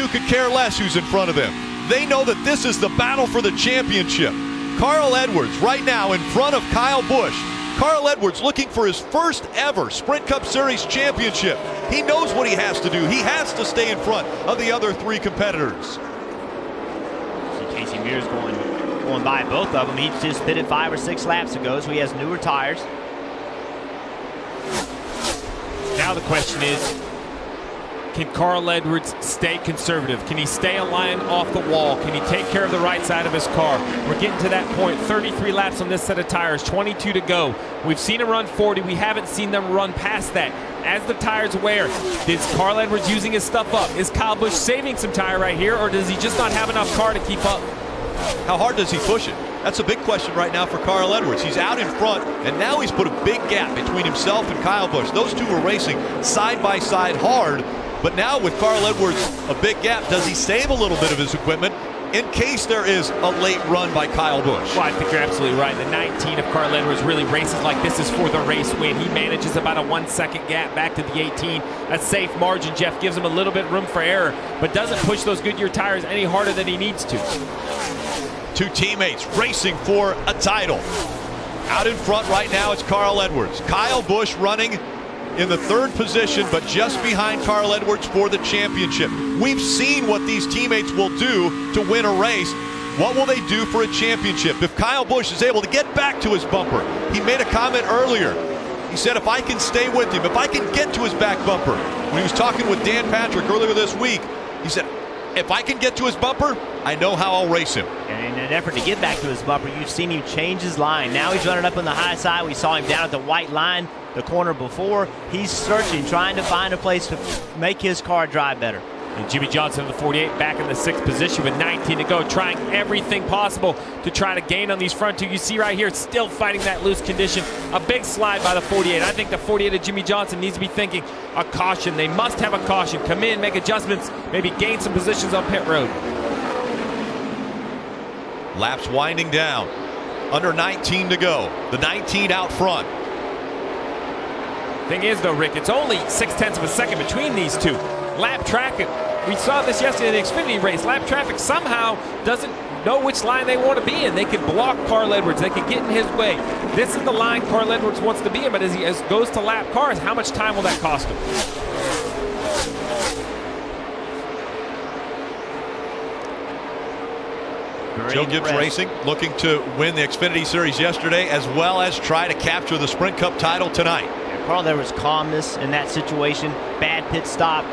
could care less who's in front of them. They know that this is the battle for the championship. Carl Edwards right now in front of Kyle Busch. Carl Edwards looking for his first ever Sprint Cup Series championship. He knows what he has to do. He has to stay in front of the other three competitors. See Casey Mears going by both of them. He just pitted 5 or 6 laps ago, so he has newer tires. Now the question is, can Carl Edwards stay conservative? Can he stay a line off the wall? Can he take care of the right side of his car? We're getting to that point. 33 laps on this set of tires, 22 to go. We've seen him run 40. We haven't seen them run past that. As the tires wear, is Carl Edwards using his stuff up? Is Kyle Busch saving some tire right here, or does he just not have enough car to keep up? How hard does he push it? That's a big question right now for Carl Edwards. He's out in front, and now he's put a big gap between himself and Kyle Busch. Those two were racing side by side hard, but now with Carl Edwards a big gap, does he save a little bit of his equipment in case there is a late run by Kyle Busch? Well, I think you're absolutely right. The 19 of Carl Edwards really races like this is for the race win. He manages about a 1 second gap back to the 18. A safe margin. Jeff gives him a little bit room for error, but doesn't push those Goodyear tires any harder than he needs to. Two teammates racing for a title. Out in front right now, it's Carl Edwards. Kyle Busch running in the 3rd position, but just behind Carl Edwards for the championship. We've seen what these teammates will do to win a race. What will they do for a championship? If Kyle Busch is able to get back to his bumper, he made a comment earlier. He said, if I can stay with him, if I can get to his back bumper. When he was talking with Dan Patrick earlier this week, he said, if I can get to his bumper, I know how I'll race him. And in an effort to get back to his bumper, you've seen him change his line. Now he's running up on the high side. We saw him down at the white line, the corner before. He's searching, trying to find a place to make his car drive better. And Jimmie Johnson in the 48 back in the 6th position with 19 to go, trying everything possible to try to gain on these front two. You see right here, still fighting that loose condition. A big slide by the 48. I think the 48 of Jimmie Johnson needs to be thinking a caution. They must have a caution. Come in, make adjustments, maybe gain some positions on pit road. Laps winding down. Under 19 to go. The 19 out front. Thing is though, Rick, it's only 0.6 of a second between these two. Lap traffic, we saw this yesterday in the Xfinity race. Lap traffic somehow doesn't know which line they want to be in. They could block Carl Edwards. They could get in his way. This is the line Carl Edwards wants to be in, but as he goes to lap cars, how much time will that cost him? Joe Gibbs Racing looking to win the Xfinity Series yesterday, as well as try to capture the Sprint Cup title tonight. Yeah, Carl, there was calmness in that situation. Bad pit stop,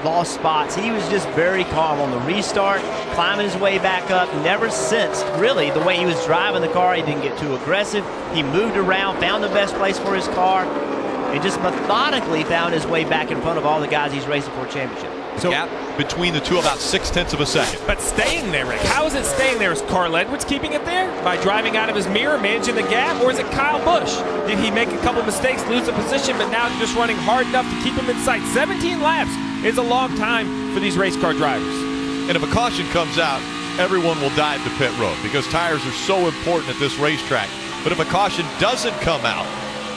lost spots. He was just very calm on the restart, climbing his way back up. Never sensed, really, the way he was driving the car. He didn't get too aggressive. He moved around, found the best place for his car, and just methodically found his way back in front of all the guys he's racing for a championship. So gap between the two about 0.6 of a second. But staying there, Rick. How is it staying there? Is Carl Edwards keeping it there by driving out of his mirror, managing the gap, or is it Kyle Busch? Did he make a couple mistakes, lose a position, but now just running hard enough to keep him in sight? 17 laps is a long time for these race car drivers. And if a caution comes out, everyone will dive to pit road because tires are so important at this racetrack. But if a caution doesn't come out,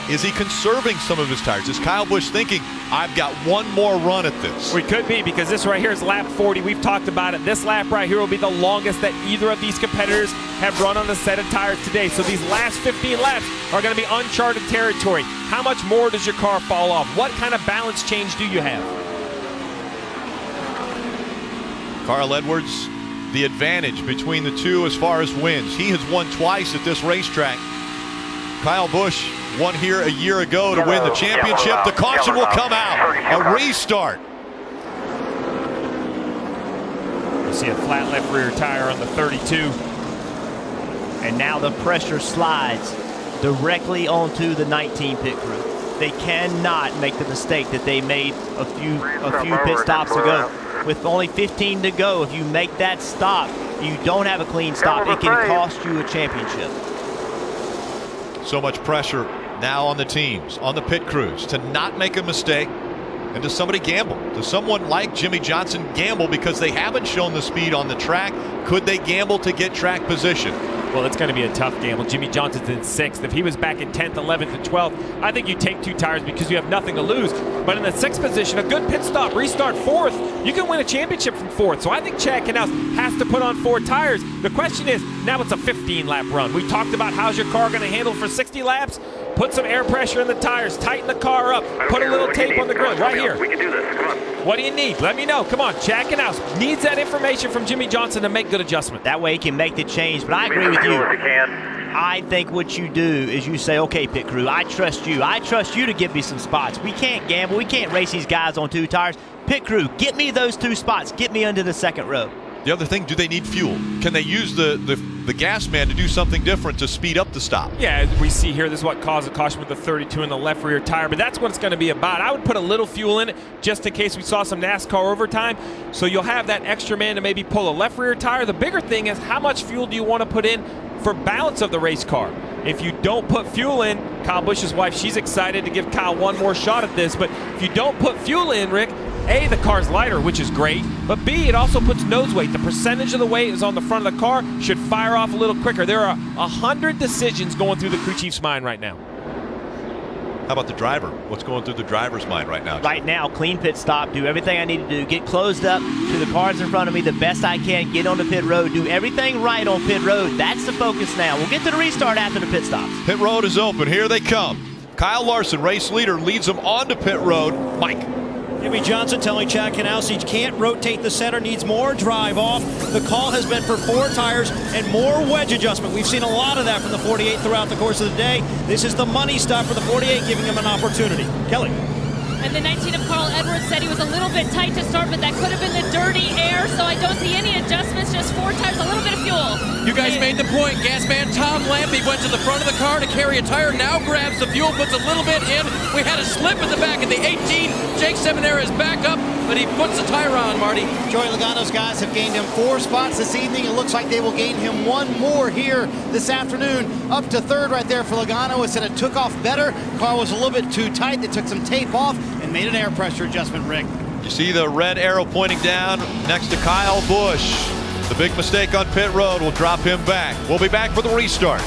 is he conserving some of his tires? Is Kyle Busch thinking, I've got one more run at this? We could be, because this right here is lap 40. We've talked about it. This lap right here will be the longest that either of these competitors have run on the set of tires today. So these last 15 laps are going to be uncharted territory. How much more does your car fall off? What kind of balance change do you have? Carl Edwards, the advantage between the two as far as wins. He has won twice at this racetrack. Kyle Busch won here a year ago to win the championship. The caution will come out. A restart. You see a flat left rear tire on the 32. And now the pressure slides directly onto the 19 pit crew. They cannot make the mistake that they made a few pit stops ago. With only 15 to go, if you make that stop, you don't have a clean stop. It can cost you a championship. So much pressure now on the teams, on the pit crews, to not make a mistake. And does somebody gamble? Does someone like Jimmie Johnson gamble because they haven't shown the speed on the track? Could they gamble to get track position? Well, it's going to be a tough gamble. Jimmie Johnson's in 6th. If he was back in 10th, 11th, and 12th, I think you take 2 tires because you have nothing to lose. But in the 6th position, a good pit stop, restart 4th, you can win a championship from 4th. So I think Chad Knaus has to put on 4 tires. The question is, now it's a 15-lap run. We talked about how's your car going to handle for 60 laps. Put some air pressure in the tires, tighten the car up, put a little tape on the grill right here. We can do this. Come on. What do you need? Let me know. Come on. Chad Knaus needs that information from Jimmie Johnson to make good adjustment. That way he can make the change. But I agree with you. I think what you do is you say, okay, pit crew, I trust you. I trust you to give me some spots. We can't gamble. We can't race these guys on 2 tires. Pit crew, get me those 2 spots. Get me under the 2nd row. The other thing, do they need fuel? Can they use the gas man to do something different to speed up the stop? Yeah, as we see here, this is what caused a caution with the 32 in the left rear tire, but that's what it's going to be about. I would put a little fuel in it just in case we saw some NASCAR overtime, so you'll have that extra man to maybe pull a left rear tire. The bigger thing is how much fuel do you want to put in for balance of the race car? If you don't put fuel in, Kyle Busch's wife, she's excited to give Kyle one more shot at this, but if you don't put fuel in, Rick, A, the car's lighter, which is great, but B, it also puts nose weight. The percentage of the weight is on the front of the car, should fire off a little quicker. There are 100 decisions going through the crew chief's mind right now. How about the driver? What's going through the driver's mind right now? Right now, clean pit stop, do everything I need to do, get closed up to the cars in front of me the best I can, get on the pit road, do everything right on pit road. That's the focus now. We'll get to the restart after the pit stops. Pit road is open. Here they come. Kyle Larson, race leader, leads them onto pit road. Mike. Jimmie Johnson telling Chad Knaus he can't rotate the center, needs more drive off. The call has been for 4 tires and more wedge adjustment. We've seen a lot of that from the 48 throughout the course of the day. This is the money stop for the 48, giving him an opportunity. Kelly. And the 19 of Carl Edwards said he was a little bit tight to start, but that could have been the dirty air, so I don't see any adjustments, just 4 tires, a little bit of fuel. You guys made the point. Gas man Tom Lampy went to the front of the car to carry a tire, now grabs the fuel, puts a little bit in. We had a slip in the back of the 18. Jake Seminara is back up, but he puts the tire on, Marty. Joey Logano's guys have gained him 4 spots this evening. It looks like they will gain him 1 more here this afternoon. Up to 3rd right there for Logano. It said it took off better. Car was a little bit too tight. They took some tape off and made an air pressure adjustment, Rick. You see the red arrow pointing down next to Kyle Busch. The big mistake on pit road will drop him back. We'll be back for the restart.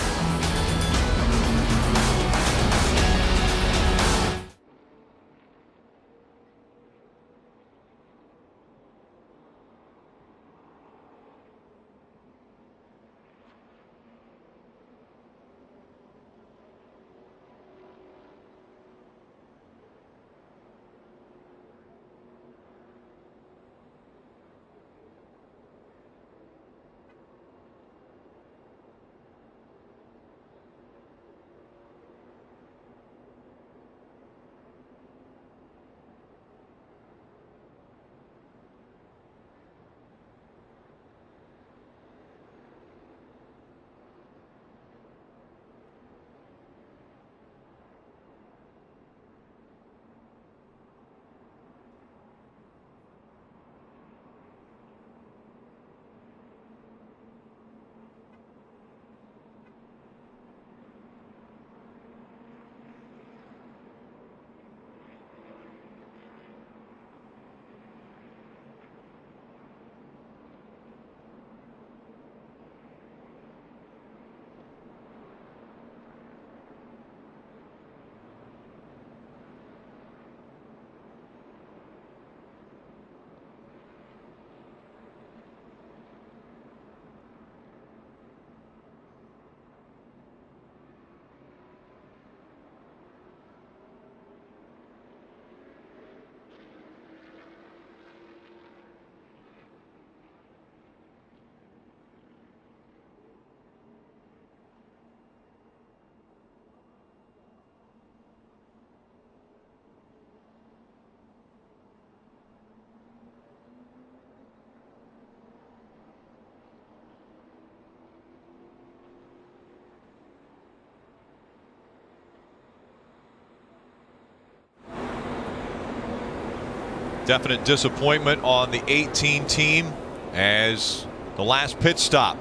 Definite disappointment on the 18 team as the last pit stop.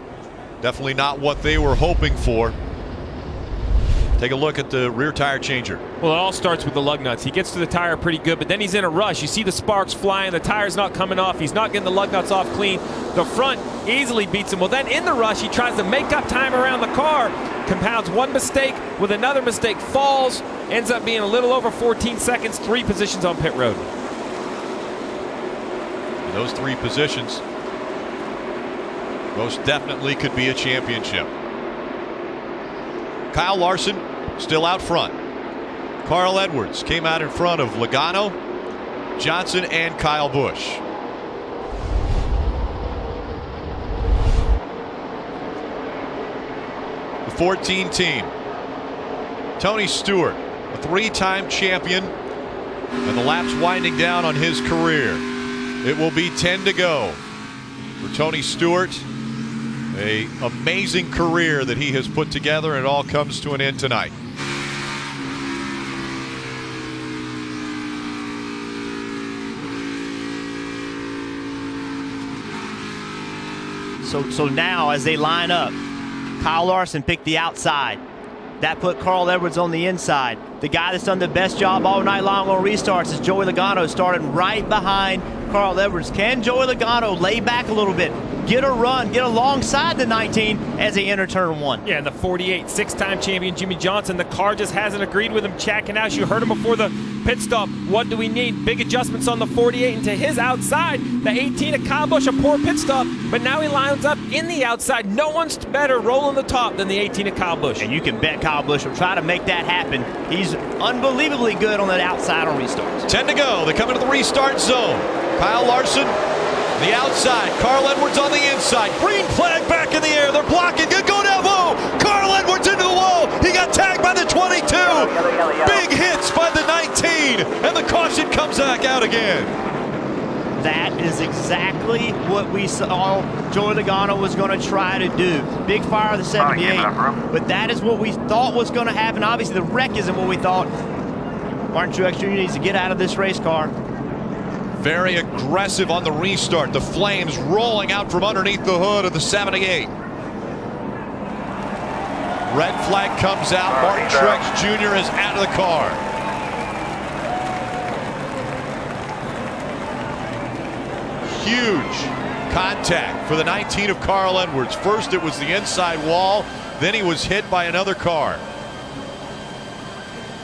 Definitely not what they were hoping for. Take a look at the rear tire changer. Well, it all starts with the lug nuts. He gets to the tire pretty good, but then he's in a rush. You see the sparks flying. The tire's not coming off. He's not getting the lug nuts off clean. The front easily beats him. Well, then in the rush, he tries to make up time around the car, compounds one mistake with another mistake, falls, ends up being a little over 14 seconds, 3 positions on pit road. Those 3 positions most definitely could be a championship. Kyle Larson still out front. Carl Edwards came out in front of Logano, Johnson, and Kyle Busch. The 14 team. Tony Stewart, a 3-time champion, and the laps winding down on his career. It will be 10 to go for Tony Stewart. An amazing career that he has put together, and it all comes to an end tonight. So now as they line up, Kyle Larson picked the outside. That put Carl Edwards on the inside. The guy that's done the best job all night long on restarts is Joey Logano, starting right behind Carl Edwards. Can Joey Logano lay back a little bit, get a run, get alongside the 19 as they enter turn 1? Yeah, the 48, 6-time champion Jimmie Johnson. The car just hasn't agreed with him. Checking out. You heard him before the pit stop. What do we need? Big adjustments on the 48 and to his outside. The 18 of Kyle Busch, a poor pit stop, but now he lines up in the outside. No one's better rolling the top than the 18 of Kyle Busch. And you can bet Kyle Busch will try to make that happen. He's unbelievably good on that outside on restarts. 10 to go. They come into the restart zone. Kyle Larson, the outside. Carl Edwards on the inside. Green flag back in the air. They're blocking. Good go down low. Carl Edwards into the wall. He got tagged by the 22. Big hits by the 19. And the caution comes back out again. That is exactly what we saw Joey Logano was going to try to do. Big fire of the 78. But that is what we thought was going to happen. Obviously, the wreck isn't what we thought. Martin Truex Jr. needs to get out of this race car. Very aggressive on the restart. The flames rolling out from underneath the hood of the 78. Red flag comes out. Martin Truex Jr. is out of the car. Huge contact for the 19 of Carl Edwards. First it was the inside wall, then he was hit by another car.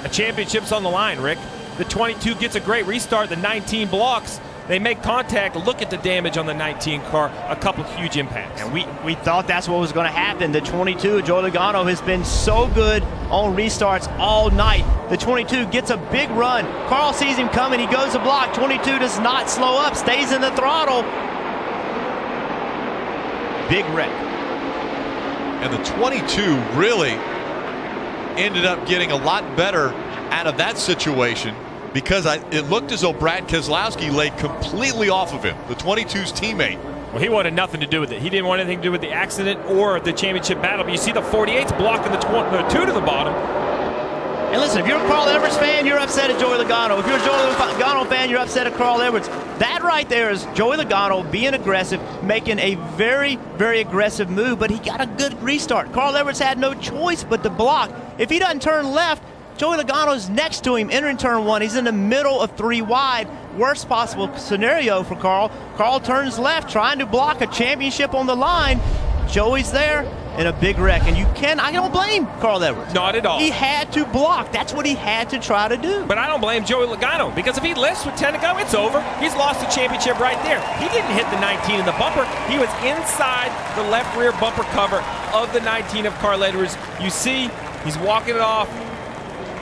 A championship's on the line, Rick. The 22 gets a great restart. The 19 blocks. They make contact. Look at the damage on the 19 car. A couple huge impacts. And we thought that's what was going to happen. The 22, Joey Logano, has been so good on restarts all night. The 22 gets a big run. Carl sees him coming. He goes to block. 22 does not slow up. Stays in the throttle. Big wreck. And the 22 really ended up getting a lot better out of that situation, because it looked as though Brad Keselowski laid completely off of him, the 22's teammate. Well, he wanted nothing to do with it. He didn't want anything to do with the accident or the championship battle. But you see the 48's blocking the 2 to the bottom. And listen, if you're a Carl Edwards fan, you're upset at Joey Logano. If you're a Joey Logano fan, you're upset at Carl Edwards. That right there is Joey Logano being aggressive, making a very, very aggressive move, but he got a good restart. Carl Edwards had no choice but to block. If he doesn't turn left, Joey Logano's next to him entering turn 1. He's in the middle of 3 wide. Worst possible scenario for Carl. Carl turns left, trying to block a championship on the line. Joey's there in a big wreck. And I don't blame Carl Edwards. Not at all. He had to block. That's what he had to try to do. But I don't blame Joey Logano, because if he lifts with 10 to go, it's over. He's lost the championship right there. He didn't hit the 19 in the bumper. He was inside the left rear bumper cover of the 19 of Carl Edwards. You see, he's walking it off.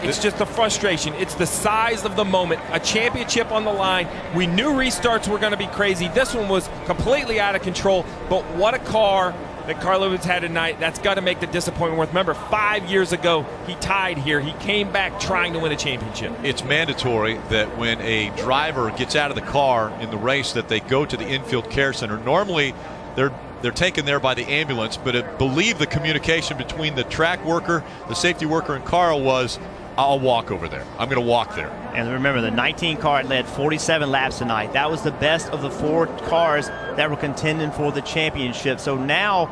It's just the frustration. It's the size of the moment. A championship on the line. We knew restarts were going to be crazy. This one was completely out of control. But what a car that Carl Edwards had tonight. That's got to make the disappointment worth. Remember, 5 years ago, he tied here. He came back trying to win a championship. It's Mandatory that when a driver gets out of the car in the race that they go to the infield care center. Normally, they're taken there by the ambulance, but I believe the communication between the track worker, the safety worker, and Carl was, I'll walk over there. I'm going to walk there. And remember, the 19 car led 47 laps tonight. That was the best of the 4 cars that were contending for the championship. So now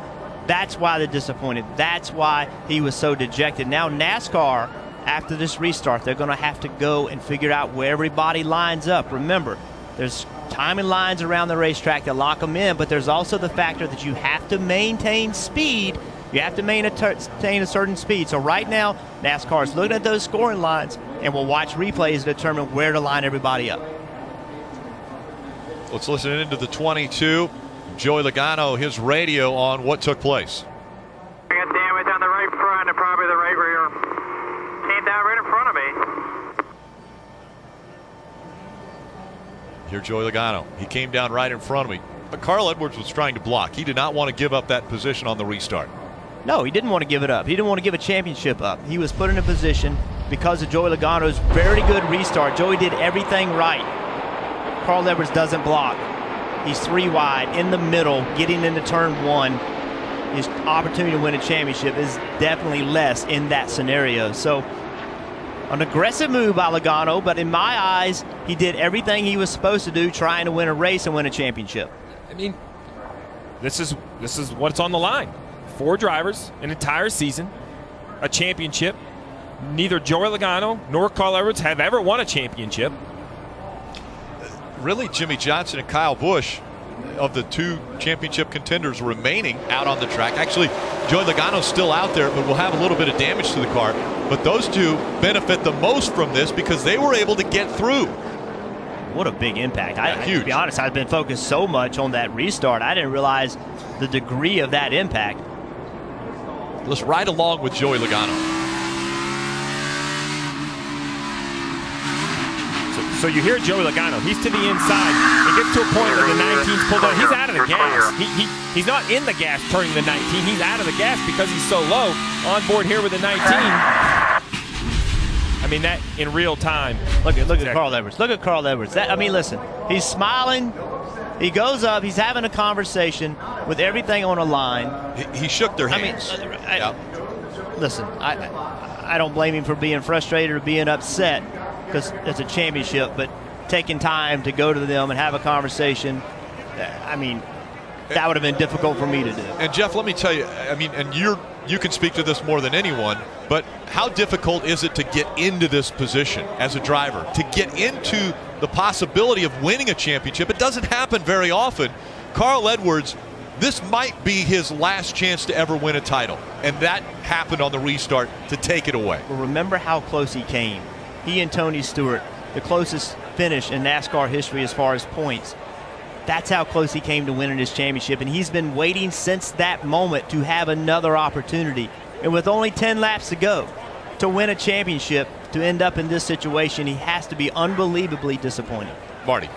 that's why they're disappointed. That's why he was so dejected. Now NASCAR, after this restart, they're going to have to go and figure out where everybody lines up. Remember, there's timing lines around the racetrack that lock them in, but there's also the factor that you have to maintain speed. You have to maintain a certain speed. So right now, NASCAR is looking at those scoring lines, and we'll watch replays to determine where to line everybody up. Let's listen into the 22. Joey Logano, his radio on what took place. I got damage on the right front and probably the right rear. Came down right in front of me. Here, Joey Logano. He came down right in front of me. But Carl Edwards was trying to block. He did not want to give up that position on the restart. No, he didn't want to give it up. He didn't want to give a championship up. He was put in a position because of Joey Logano's very good restart. Joey did everything right. Carl Edwards doesn't block. He's 3 wide, in the middle, getting into turn 1. His opportunity to win a championship is definitely less in that scenario. So, an aggressive move by Logano, but in my eyes, he did everything he was supposed to do trying to win a race and win a championship. I mean, this is what's on the line. 4 drivers, an entire season, a championship. Neither Joey Logano nor Carl Edwards have ever won a championship. Really, Jimmie Johnson and Kyle Busch, of the 2 championship contenders remaining out on the track. Actually, Joey Logano's still out there, but will have a little bit of damage to the car. But those 2 benefit the most from this because they were able to get through. What a big impact. Huge. To be honest, I've been focused so much on that restart, I didn't realize the degree of that impact. Let's ride along with Joey Logano. So you hear Joey Logano. He's to the inside. It gets to a point where the 19's pulled out. He's out of the gas. He's not in the gas turning the 19. He's out of the gas because he's so low. On board here with the 19. I mean, that in real time. Look at Carl Edwards. Look at Carl Edwards. Listen, he's smiling. He goes up. He's having a conversation with everything on a line. He shook their hands. Listen, I don't blame him for being frustrated or being upset because it's a championship, but taking time to go to them and have a conversation, I mean, that would have been difficult for me to do. And Jeff, let me tell you, I mean, and you can speak to this more than anyone, but how difficult is it to get into this position as a driver, to get into the possibility of winning a championship? It doesn't happen very often. Carl Edwards, this might be his last chance to ever win a title, and that happened on the restart to take it away. Well, remember how close he came. He and Tony Stewart, the closest finish in NASCAR history as far as points. That's how close he came to winning his championship, and he's been waiting since that moment to have another opportunity. And with only 10 laps to go to win a championship, to end up in this situation, he has to be unbelievably disappointed. Marty.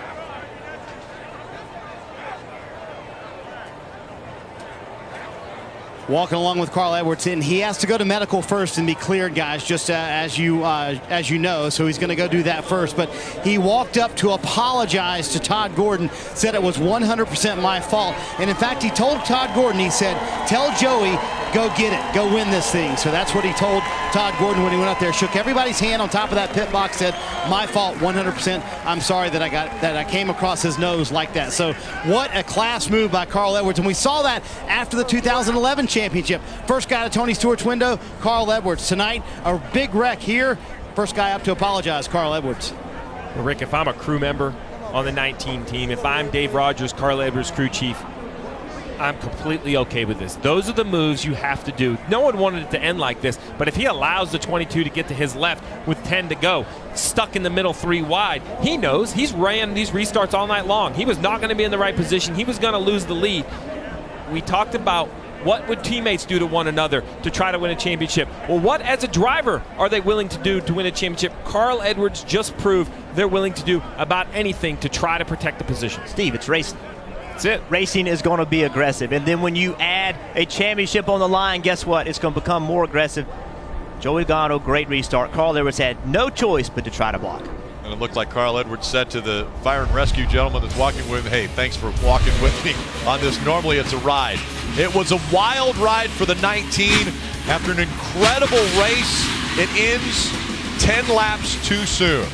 Walking along with Carl Edwards, and he has to go to medical first and be cleared, guys, just as you know. So he's going to go do that first. But he walked up to apologize to Todd Gordon, said it was 100% my fault. And in fact, he told Todd Gordon, he said, tell Joey, go get it, go win this thing. So that's what he told Todd Gordon when he went up there. Shook everybody's hand on top of that pit box, said, my fault, 100%. I'm sorry that I came across his nose like that. So what a class move by Carl Edwards. And we saw that after the 2011 championship. First guy to Tony Stewart's window, Carl Edwards. Tonight, a big wreck here. First guy up to apologize, Carl Edwards. Rick, if I'm a crew member on the 19 team, if I'm Dave Rogers, Carl Edwards, crew chief, I'm completely okay with this. Those are the moves you have to do. No one wanted it to end like this, but if he allows the 22 to get to his left with 10 to go, stuck in the middle 3 wide, he knows he's ran these restarts all night long. He was not going to be in the right position. He was going to lose the lead. We talked about what would teammates do to one another to try to win a championship. Well, what as a driver are they willing to do to win a championship? Carl Edwards just proved they're willing to do about anything to try to protect the position. Steve, it's racing. That's it. Racing is going to be aggressive. And then when you add a championship on the line, guess what? It's going to become more aggressive. Joey Logano, great restart. Carl Edwards had no choice but to try to block. And it looked like Carl Edwards said to the fire and rescue gentleman that's walking with him, hey, thanks for walking with me on this. Normally it's a ride. It was a wild ride for the 19. After an incredible race, it ends 10 laps too soon.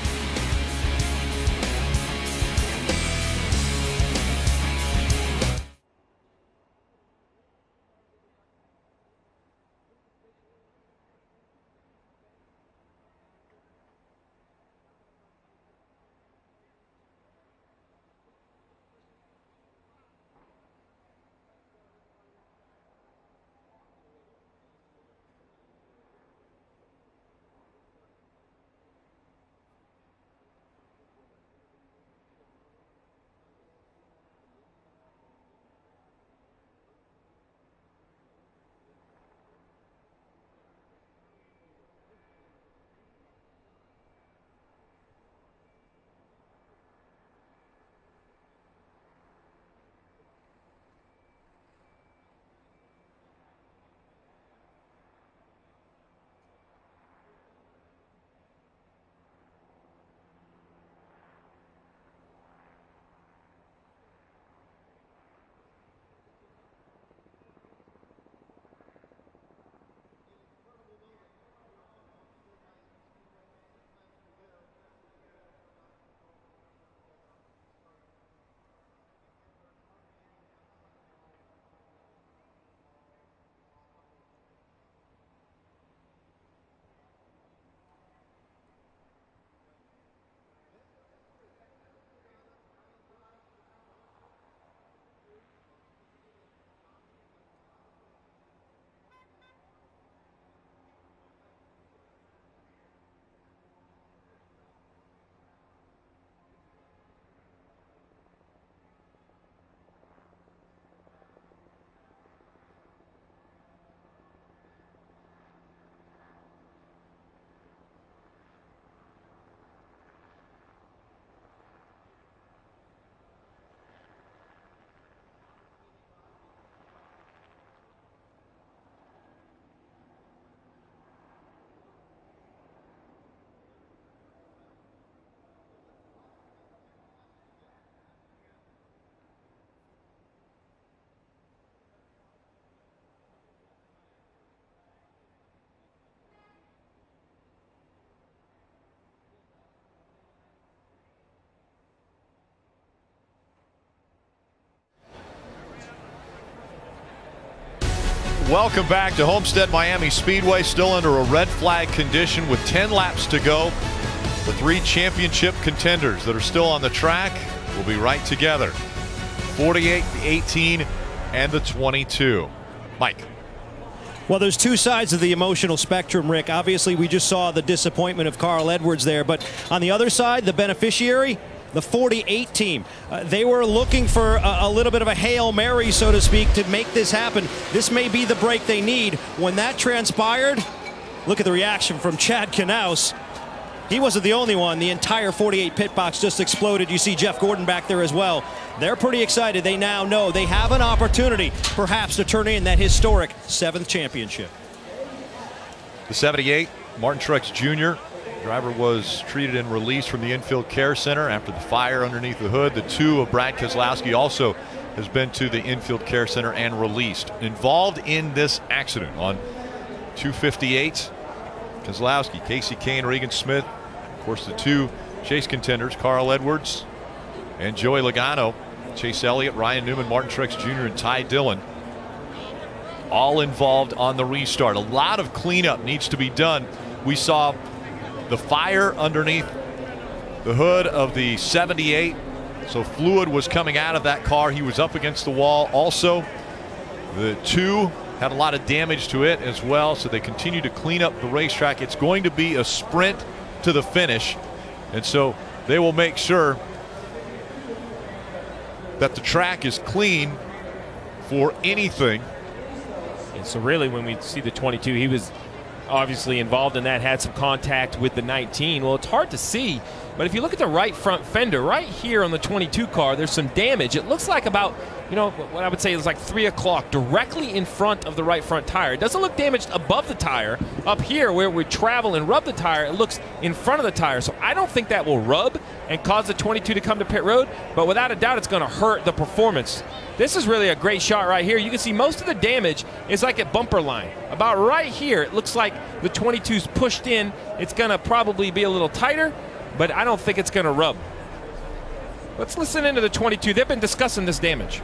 Welcome back to Homestead Miami Speedway. Still under a red flag condition with 10 laps to go. The 3 championship contenders that are still on the track will be right together. 48, the 18, and the 22. Mike. Well, there's two sides of the emotional spectrum, Rick. Obviously, we just saw the disappointment of Carl Edwards there, but on the other side, the beneficiary, the 48 team. They were looking for a little bit of a Hail Mary, so to speak, to make this happen. This may be the break they need. When that transpired, look at the reaction from Chad Knaus. He wasn't the only one. The entire 48 pit box just exploded. You see Jeff Gordon back there as well. They're pretty excited. They now know they have an opportunity, perhaps, to turn in that historic 7th championship. The 78, Martin Truex Jr. Driver was treated and released from the infield care center after the fire underneath the hood. The 2 of Brad Keselowski also has been to the infield care center and released. Involved in this accident on 258, Keselowski, Casey Kane, Regan Smith, of course the 2 chase contenders, Carl Edwards and Joey Logano, Chase Elliott, Ryan Newman, Martin Truex Jr. and Ty Dillon, all involved on the restart. A lot of cleanup needs to be done. We saw the fire underneath the hood of the 78, so fluid was coming out of that car. He was up against the wall. Also, the 2 had a lot of damage to it as well, so they continue to clean up the racetrack. It's going to be a sprint to the finish, and so they will make sure that the track is clean for anything. And so really when we see the 22, he was obviously involved in that, had some contact with the 19. Well, it's hard to see, but if you look at the right front fender right here on the 22 car, there's some damage. It looks like about, what I would say is like 3 o'clock directly in front of the right front tire. It doesn't look damaged above the tire. Up here where we travel and rub the tire, it looks in front of the tire. So I don't think that will rub and cause the 22 to come to pit road, but without a doubt it's going to hurt the performance. This is really a great shot right here. You can see most of the damage is like at bumper line. About right here, it looks like the 22's pushed in. It's going to probably be a little tighter, but I don't think it's going to rub. Let's listen into the 22. They've been discussing this damage.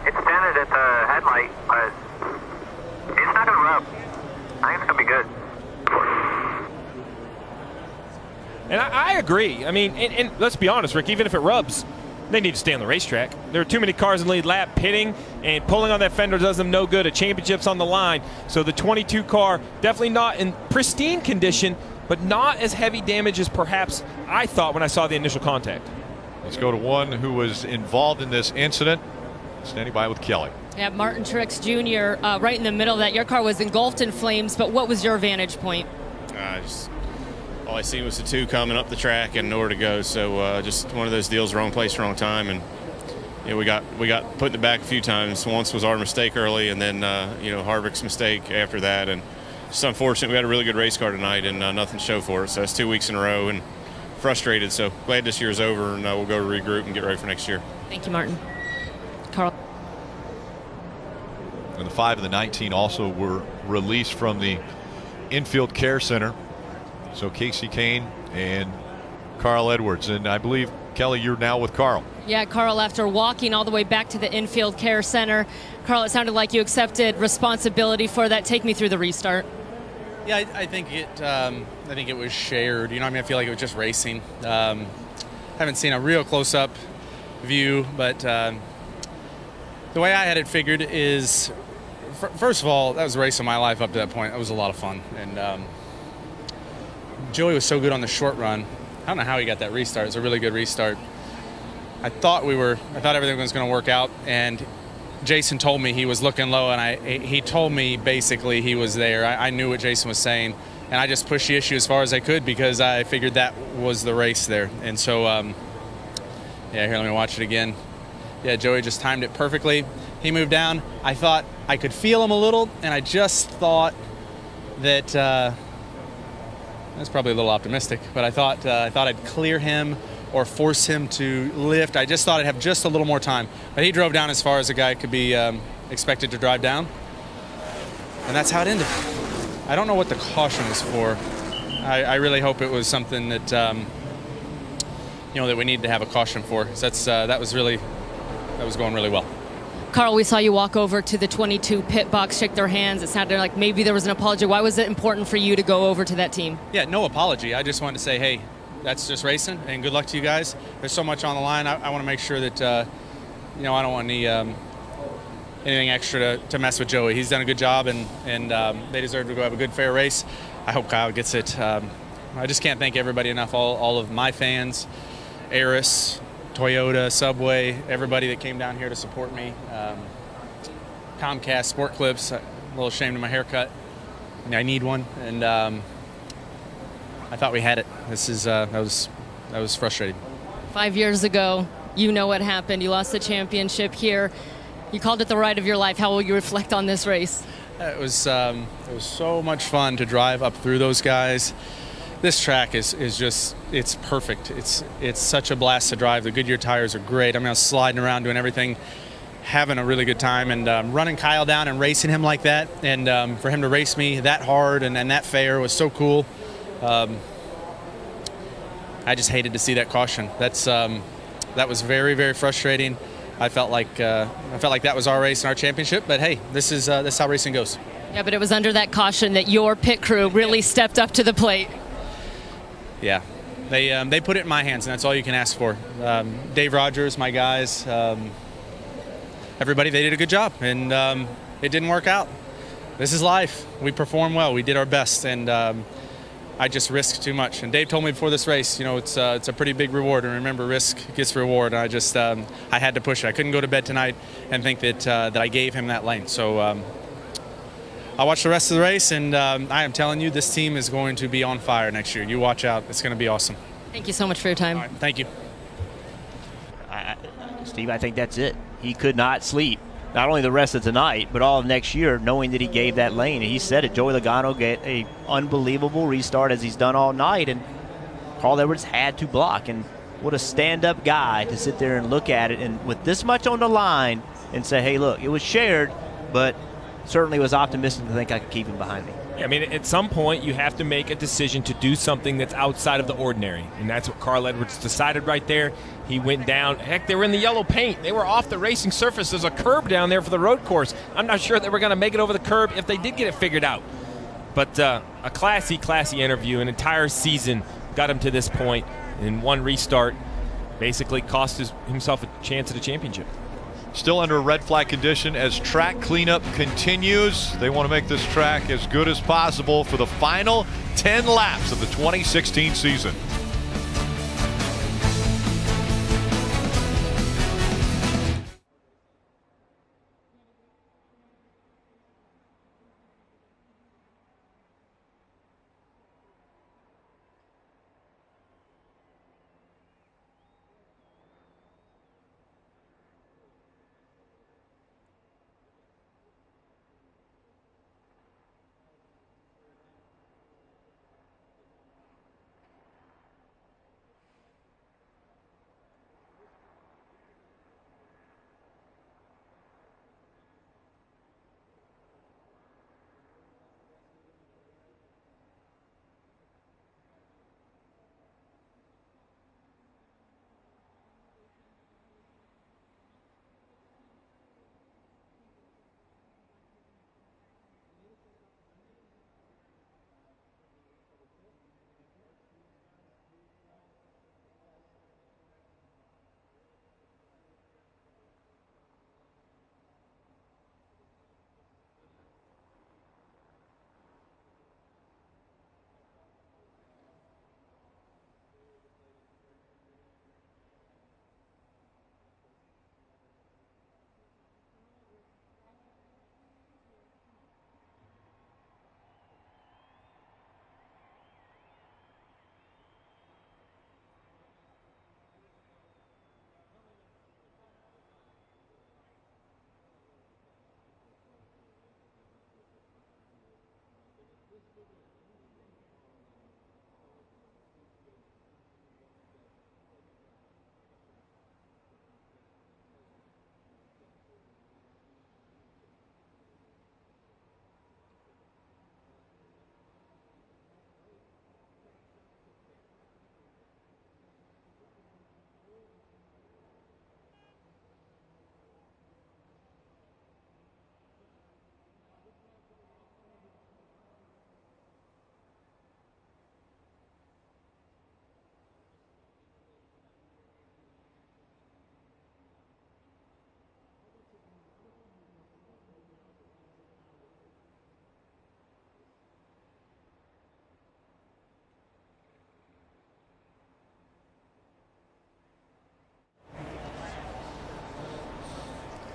It's dented at the headlight, but it's not going to rub. I think it's going to be good. And I agree. I mean, and let's be honest, Rick, even if it rubs, they need to stay on the racetrack. There are too many cars in the lead lap. Pitting and pulling on that fender does them no good. A championship's on the line. So the 22 car definitely not in pristine condition, but not as heavy damage as perhaps I thought when I saw the initial contact. Let's go to one who was involved in this incident. Standing by with Kelly. Yeah, Martin Truex Jr. Right in the middle of that. Your car was engulfed in flames, but what was your vantage point? All I seen was the 2 coming up the track and nowhere to go. So just one of those deals, wrong place, wrong time, and we got put in the back a few times. Once was our mistake early, and then Harvick's mistake after that. And just unfortunate. We had a really good race car tonight, and nothing to show for it. So it's 2 weeks in a row, and frustrated. So glad this year's over, and we'll go regroup and get ready for next year. Thank you, Martin. Carl. And the 5 and the 19 also were released from the infield care center. So Casey Kane and Carl Edwards. And I believe, Kelly, you're now with Carl. Yeah, Carl, after walking all the way back to the infield care center, Carl, it sounded like you accepted responsibility for that. Take me through the restart. Yeah, I think it was shared. I feel like it was just racing. Haven't seen a real close-up view, but the way I had it figured is, first of all, that was the race of my life up to that point. That was a lot of fun, and Joey was so good on the short run. I don't know how he got that restart. It was a really good restart. I thought everything was going to work out, and Jason told me he was looking low, and he told me basically he was there. I knew what Jason was saying, and I just pushed the issue as far as I could because I figured that was the race there. And so, here, let me watch it again. Yeah, Joey just timed it perfectly. He moved down. I thought I could feel him a little, and I just thought that that's probably a little optimistic, but I thought I'd clear him or force him to lift. I just thought I'd have just a little more time. But he drove down as far as a guy could be expected to drive down, and that's how it ended. I don't know what the caution was for. I really hope it was something that that we needed to have a caution for. That was going really well. Carl, we saw you walk over to the 22 pit box, shake their hands. It sounded like maybe there was an apology. Why was it important for you to go over to that team? Yeah, no apology. I just wanted to say, hey, that's just racing, and good luck to you guys. There's so much on the line. I want to make sure that, I don't want anything extra to mess with Joey. He's done a good job, and they deserve to go have a good, fair race. I hope Kyle gets it. I just can't thank everybody enough, all of my fans, Eris, Toyota, Subway, everybody that came down here to support me. Comcast, Sport Clips, a little ashamed of my haircut. I need one, and I thought we had it. That was frustrating. 5 years ago, you know what happened. You lost the championship here. You called it the ride of your life. How will you reflect on this race? It was so much fun to drive up through those guys. This track is just, it's perfect. It's such a blast to drive. The Goodyear tires are great. I'm sliding around doing everything, having a really good time, and running Kyle down and racing him like that, and for him to race me that hard and that fair was so cool. I just hated to see that caution. That was very, very frustrating. I felt like that was our race and our championship, but hey, this is how racing goes. Yeah, but it was under that caution that your pit crew really stepped up to the plate. Yeah, they put it in my hands, and that's all you can ask for. Dave Rogers, my guys, everybody, they did a good job, and it didn't work out. This is life. We performed well. We did our best, and I just risked too much. And Dave told me before this race, it's a pretty big reward, and remember, risk gets reward. And I had to push it. I couldn't go to bed tonight and think that I gave him that lane. So I watched the rest of the race, and I am telling you, this team is going to be on fire next year. You watch out. It's going to be awesome. Thank you so much for your time. All right, thank you. Steve, I think that's it. He could not sleep. Not only the rest of tonight, but all of next year, knowing that he gave that lane. And he said it. Joey Logano get a unbelievable restart as he's done all night, and Carl Edwards had to block. And what a stand-up guy to sit there and look at it, and with this much on the line, and say, hey, look, it was shared, but certainly was optimistic to think I could keep him behind me. Yeah, I mean, at some point, you have to make a decision to do something that's outside of the ordinary. And that's what Carl Edwards decided right there. He went down. Heck, they were in the yellow paint. They were off the racing surface. There's a curb down there for the road course. I'm not sure they were going to make it over the curb if they did get it figured out. But a classy interview. An entire season got him to this point. And one restart basically cost himself a chance at a championship. Still under red flag condition as track cleanup continues. They want to make this track as good as possible for the final 10 laps of the 2016 season.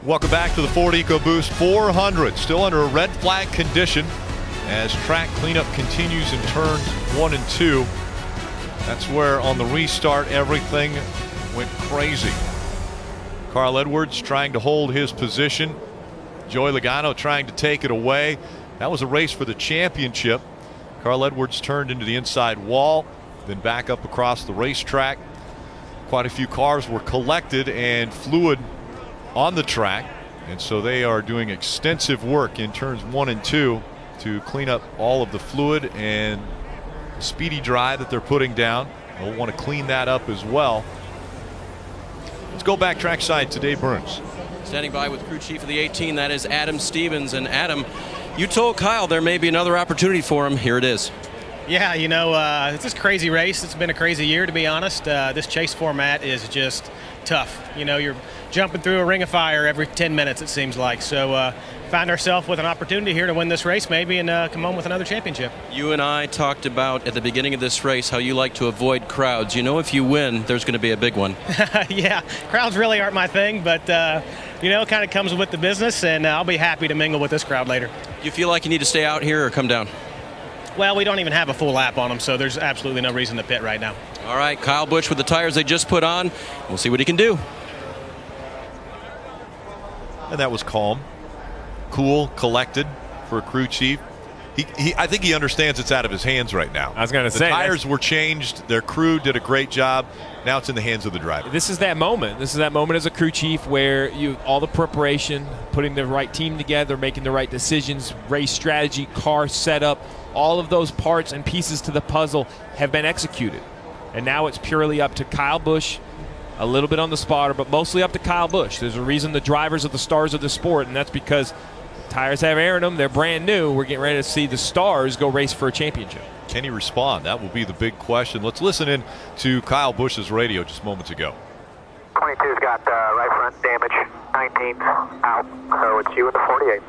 Welcome back to the Ford EcoBoost 400. Still under a red flag condition as track cleanup continues in turns 1 and 2. That's where on the restart everything went crazy. Carl Edwards trying to hold his position. Joey Logano trying to take it away. That was a race for the championship. Carl Edwards turned into the inside wall, then back up across the racetrack. Quite a few cars were collected and fluid on the track, and so they are doing extensive work in turns 1 and 2 to clean up all of the fluid and speedy dry that they're putting down. They'll want to clean that up as well. Let's go back trackside to Dave Burns. Standing by with crew chief of the 18, that is Adam Stevens. And Adam, you told Kyle there may be another opportunity for him. Here it is. Yeah, you know, it's this crazy race. It's been a crazy year, to be honest. This chase format is just tough. You know, you're jumping through a ring of fire every 10 minutes, it seems like. So found ourselves with an opportunity here to win this race maybe and come home with another championship. You and I talked about at the beginning of this race how you like to avoid crowds. You know, if you win, there's going to be a big one. Yeah, crowds really aren't my thing, but, you know, it kind of comes with the business, and I'll be happy to mingle with this crowd later. Do you feel like you need to stay out here or come down? Well, we don't even have a full lap on them, so there's absolutely no reason to pit right now. All right, Kyle Busch with the tires they just put on. We'll see what he can do. And that was calm, cool, collected for a crew chief. I think he understands it's out of his hands right now. I was going to say. The tires were changed. Their crew did a great job. Now it's in the hands of the driver. This is that moment. This is that moment as a crew chief where all the preparation, putting the right team together, making the right decisions, race strategy, car setup, all of those parts and pieces to the puzzle have been executed. And now it's purely up to Kyle Busch, a little bit on the spotter, but mostly up to Kyle Busch. There's a reason the drivers are the stars of the sport, and that's because tires have air in them. They're brand new. We're getting ready to see the stars go race for a championship. Can he respond? That will be the big question. Let's listen in to Kyle Busch's radio just moments ago. 22's got right front damage. 19's out. So it's you and the 48.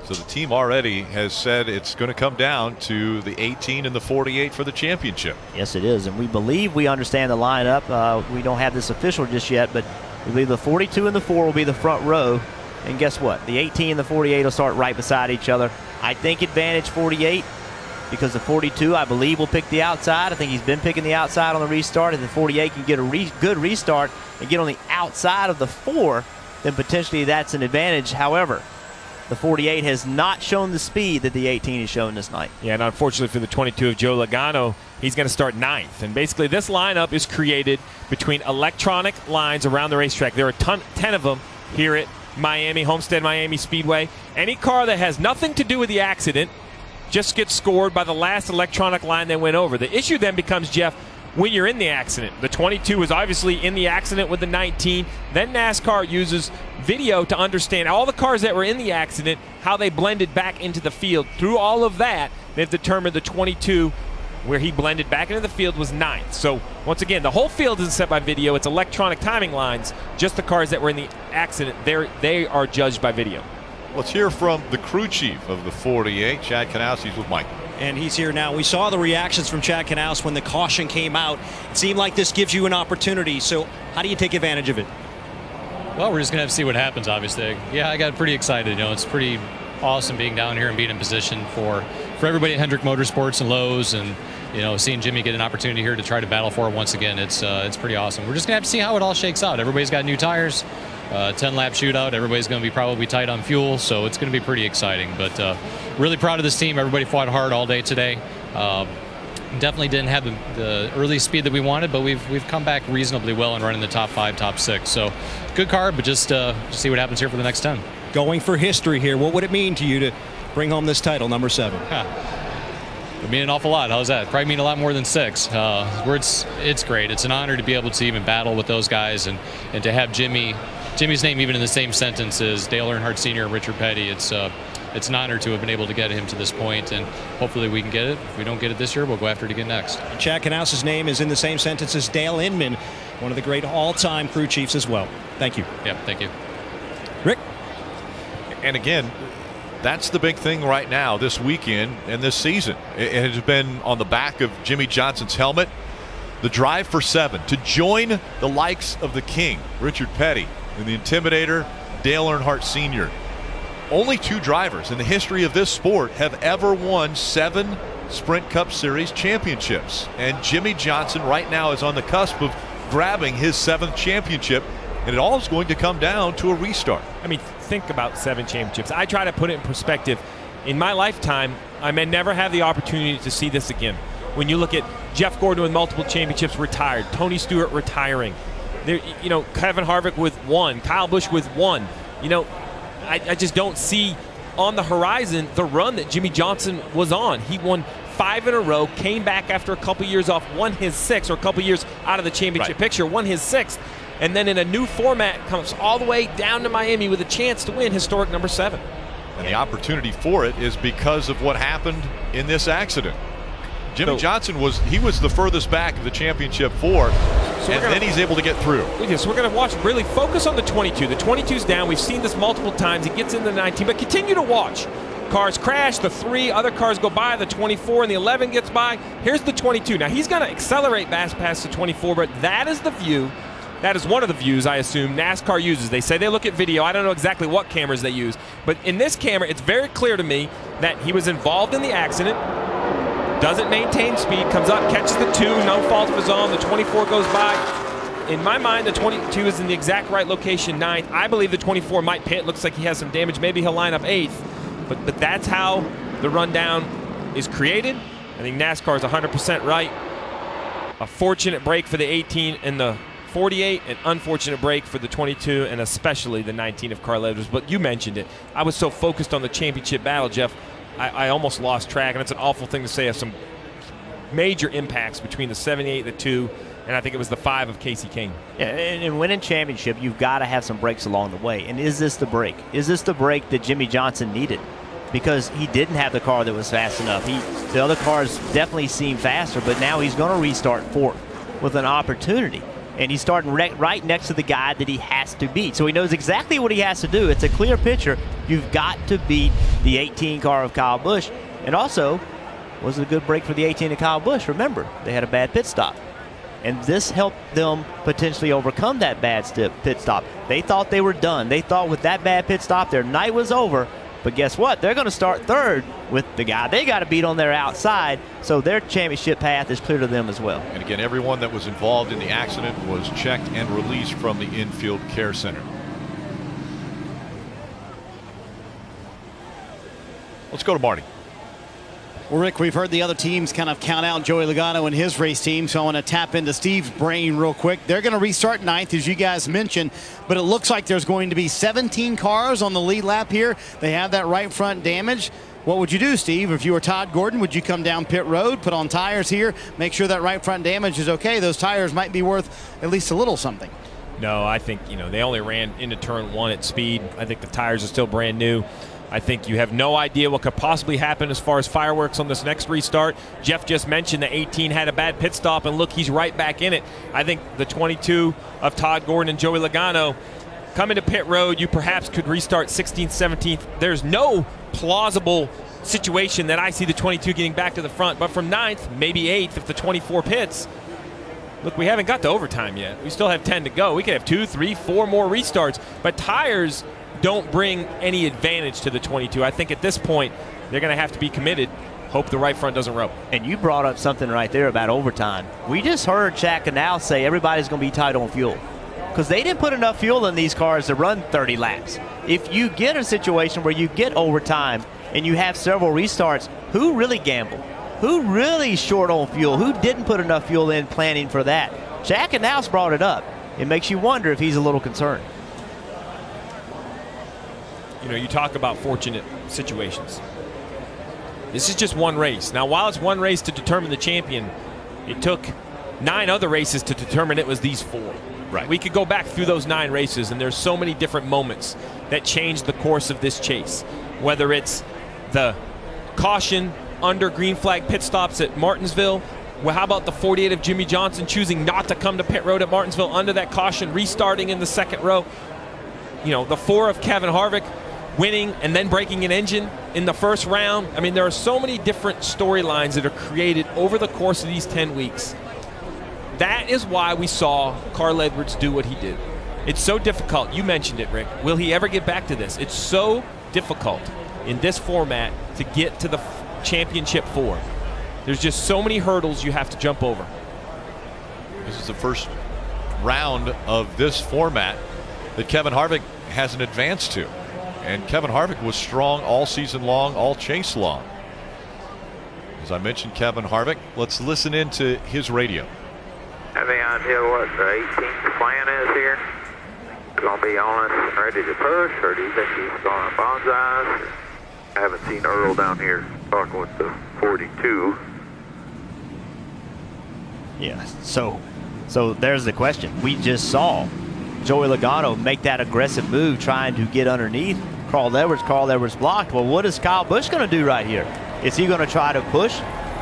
So the team already has said it's going to come down to the 18 and the 48 for the championship. Yes, it is, and we believe we understand the lineup. We don't have this official just yet, but we believe the 42 and the 4 will be the front row. And guess what? The 18 and the 48 will start right beside each other. I think advantage 48 because the 42, I believe, will pick the outside. I think he's been picking the outside on the restart. If the 48 can get a good restart and get on the outside of the 4, then potentially that's an advantage. However, the 48 has not shown the speed that the 18 has shown this night. Yeah, and unfortunately for the 22 of Joe Logano, he's going to start 9th. And basically this lineup is created between electronic lines around the racetrack. There are 10 of them here at Homestead Miami Speedway. Any car that has nothing to do with the accident just gets scored by the last electronic line that went over. The issue then becomes, Jeff, when you're in the accident. The 22 was obviously in the accident with the 19. Then NASCAR uses video to understand all the cars that were in the accident, how they blended back into the field. Through all of that, they've determined the 22 where he blended back into the field was 9th. So once again, the whole field isn't set by video. It's electronic timing lines. Just the cars that were in the accident, they are judged by video. Let's hear from the crew chief of the 48, Chad Knaus with Mike. And he's here now. We saw the reactions from Chad Knaus when the caution came out. It seemed like this gives you an opportunity. So how do you take advantage of it? Well, we're just going to have to see what happens, obviously. Yeah, I got pretty excited. You know, it's pretty awesome being down here and being in position for everybody at Hendrick Motorsports and Lowe's, and you know, seeing Jimmy get an opportunity here to try to battle for it once again. It's pretty awesome. We're just gonna have to see how it all shakes out. Everybody's got new tires, 10-lap shootout. Everybody's gonna be probably tight on fuel, so it's gonna be pretty exciting. But really proud of this team. Everybody fought hard all day today. Definitely didn't have the early speed that we wanted, but we've come back reasonably well and running the top 5, top 6. So good car, but just see what happens here for the next 10. Going for history here, what would it mean to you to bring home this title, number 7? It would mean an awful lot. How's that? Probably mean a lot more than 6. It's great. It's an honor to be able to even battle with those guys and to have Jimmy's name even in the same sentence as Dale Earnhardt Sr. and Richard Petty. It's an honor to have been able to get him to this point, and hopefully we can get it. If we don't get it this year, we'll go after it again next. Chad Knaus' name is in the same sentence as Dale Inman, one of the great all-time crew chiefs as well. Thank you. Yep, thank you. Rick? And again, that's the big thing right now this weekend and this season. It has been on the back of Jimmy Johnson's helmet. The drive for 7 to join the likes of the King, Richard Petty, and the Intimidator, Dale Earnhardt Sr. Only 2 drivers in the history of this sport have ever won 7 Sprint Cup Series championships. And Jimmie Johnson right now is on the cusp of grabbing his 7th championship, and it all is going to come down to a restart. I mean, think about 7 championships. I try to put it in perspective. In my lifetime, I may never have the opportunity to see this again. When you look at Jeff Gordon with multiple championships retired, Tony Stewart retiring, there, you know, Kevin Harvick with 1, Kyle Busch with 1. You know, I just don't see on the horizon the run that Jimmie Johnson was on. He won 5 in a row, came back after a couple years off, won his 6th, or a couple years out of the championship picture, won his 6th, and then in a new format comes all the way down to Miami with a chance to win historic number 7. And the opportunity for it is because of what happened in this accident. Jimmie Johnson was the furthest back of the championship 4, and then he's able to get through. So we're going to watch, really focus on the 22. The 22's down. We've seen this multiple times. He gets into the 19, but continue to watch. Cars crash, the 3, other cars go by, the 24 and the 11 gets by. Here's the 22. Now he's going to accelerate past the 24, but that is the view. That is one of the views, I assume, NASCAR uses. They say they look at video. I don't know exactly what cameras they use, but in this camera, it's very clear to me that he was involved in the accident, doesn't maintain speed, comes up, catches the 2, no fault of his own, the 24 goes by. In my mind, the 22 is in the exact right location, 9th. I believe the 24 might pit. Looks like he has some damage. Maybe he'll line up 8th, but that's how the rundown is created. I think NASCAR is 100% right. A fortunate break for the 18 and the 48, an unfortunate break for the 22, and especially the 19 of Carl Edwards. But you mentioned it. I was so focused on the championship battle, Jeff, I almost lost track, and it's an awful thing to say, of some major impacts between the 78, the 2, and I think it was the 5 of Casey Kane. Yeah, and winning championship, you've got to have some breaks along the way. And is this the break? Is this the break that Jimmie Johnson needed? Because he didn't have the car that was fast enough. The other cars definitely seem faster, but now he's going to restart 4th with an opportunity. And he's starting right next to the guy that he has to beat. So he knows exactly what he has to do. It's a clear picture. You've got to beat the 18 car of Kyle Busch. And also, was it a good break for the 18 of Kyle Busch? Remember, they had a bad pit stop. And this helped them potentially overcome that bad pit stop. They thought they were done. They thought with that bad pit stop, their night was over. But guess what? They're going to start 3rd with the guy they got to beat on their outside, so their championship path is clear to them as well. And again, everyone that was involved in the accident was checked and released from the infield care center. Let's go to Marty. Well, Rick, we've heard the other teams kind of count out Joey Logano and his race team, so I want to tap into Steve's brain real quick. They're going to restart 9th, as you guys mentioned, but it looks like there's going to be 17 cars on the lead lap here. They have that right front damage. What would you do, Steve? If you were Todd Gordon, would you come down pit road, put on tires here, make sure that right front damage is okay? Those tires might be worth at least a little something. No, I think, they only ran into turn 1 at speed. I think the tires are still brand new. I think you have no idea what could possibly happen as far as fireworks on this next restart. Jeff just mentioned the 18 had a bad pit stop, and look, he's right back in it. I think the 22 of Todd Gordon and Joey Logano come into pit road. You perhaps could restart 16th, 17th. There's no plausible situation that I see the 22 getting back to the front, but from 9th, maybe 8th if the 24 pits. Look, we haven't got to overtime yet. We still have 10 to go. We could have 2, 3, 4 more restarts, but tires don't bring any advantage to the 22. I think at this point, they're going to have to be committed. Hope the right front doesn't rope. And you brought up something right there about overtime. We just heard Chad Canal say everybody's going to be tight on fuel because they didn't put enough fuel in these cars to run 30 laps. If you get a situation where you get overtime and you have several restarts, who really gambled? Who really short on fuel? Who didn't put enough fuel in planning for that? Chad Canal's brought it up. It makes you wonder if he's a little concerned. You talk about fortunate situations. This is just one race. Now, while it's one race to determine the champion, it took 9 other races to determine it was these 4. Right. We could go back through those 9 races, and there's so many different moments that changed the course of this chase. Whether it's the caution under green flag pit stops at Martinsville. Well, how about the 48 of Jimmie Johnson choosing not to come to pit road at Martinsville under that caution, restarting in the 2nd row? The 4 of Kevin Harvick winning and then breaking an engine in the 1st round. I mean, there are so many different storylines that are created over the course of these 10 weeks. That is why we saw Carl Edwards do what he did. It's so difficult. You mentioned it, Rick. Will he ever get back to this? It's so difficult in this format to get to the championship 4. There's just so many hurdles you have to jump over. This is the first round of this format that Kevin Harvick hasn't advanced to. And Kevin Harvick was strong all season long, all chase long. As I mentioned, Kevin Harvick, let's listen into his radio. Any idea what the 18th plan is here? Going to be honest and ready to push, or do you think he's going to bonsai? I haven't seen Earl down here talking with the 42. Yeah, so there's the question. We just saw Joey Logano make that aggressive move trying to get underneath Carl Edwards. Carl Edwards blocked. Well, what is Kyle Busch going to do right here? Is he going to try to push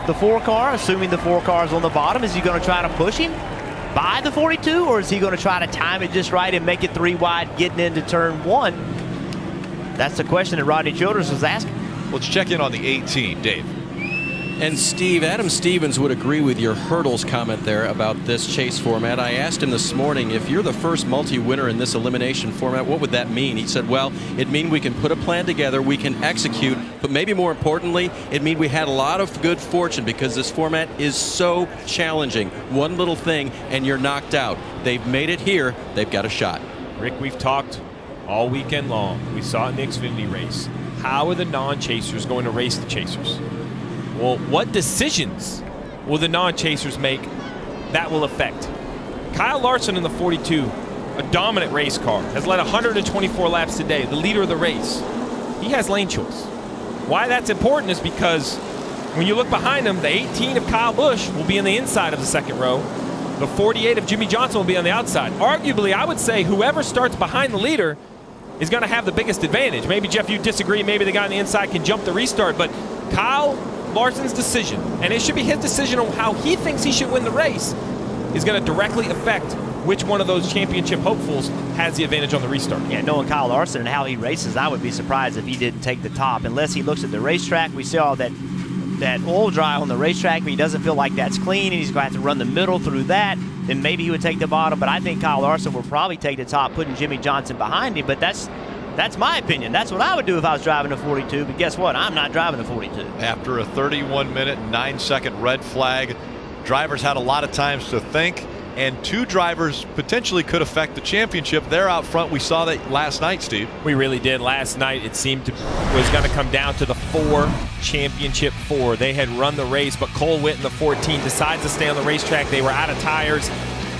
the 4 car, assuming the 4 car is on the bottom? Is he going to try to push him by the 42, or is he going to try to time it just right and make it 3 wide getting into turn 1? That's the question that Rodney Childers was asking. Let's check in on the 18, Dave. And Steve, Adam Stevens would agree with your hurdles comment there about this chase format. I asked him this morning, if you're the first multi-winner in this elimination format, what would that mean? He said, well, it means we can put a plan together, we can execute, but maybe more importantly, it means we had a lot of good fortune because this format is so challenging. One little thing and you're knocked out. They've made it here, they've got a shot. Rick, we've talked all weekend long. We saw it in the Xfinity race. How are the non-chasers going to race the chasers? Well, what decisions will the non-chasers make that will affect? Kyle Larson in the 42, a dominant race car, has led 124 laps today, the leader of the race. He has lane choice. Why that's important is because when you look behind him, the 18 of Kyle Busch will be on the inside of the second row. The 48 of Jimmy Johnson will be on the outside. Arguably, I would say whoever starts behind the leader is going to have the biggest advantage. Maybe, Jeff, you disagree. Maybe the guy on the inside can jump the restart. But Kyle Larson's decision, and it should be his decision on how he thinks he should win the race, is going to directly affect which one of those championship hopefuls has the advantage on the restart. Yeah, knowing Kyle Larson and how he races, I would be surprised if he didn't take the top. Unless he looks at the racetrack, we saw that oil dry on the racetrack, but he doesn't feel like that's clean, and he's going to have to run the middle through that, then maybe he would take the bottom. But I think Kyle Larson will probably take the top, putting Jimmy Johnson behind him. But that's my opinion. That's what I would do if I was driving a 42. But guess what? I'm not driving a 42. After a 31-minute, 9-second red flag, drivers had a lot of times to think, and 2 drivers potentially could affect the championship. They're out front. We saw that last night, Steve. We really did. Last night it seemed was going to come down to the 4 championship 4. They had run the race, but Cole Whitt in the 14 decides to stay on the racetrack. They were out of tires.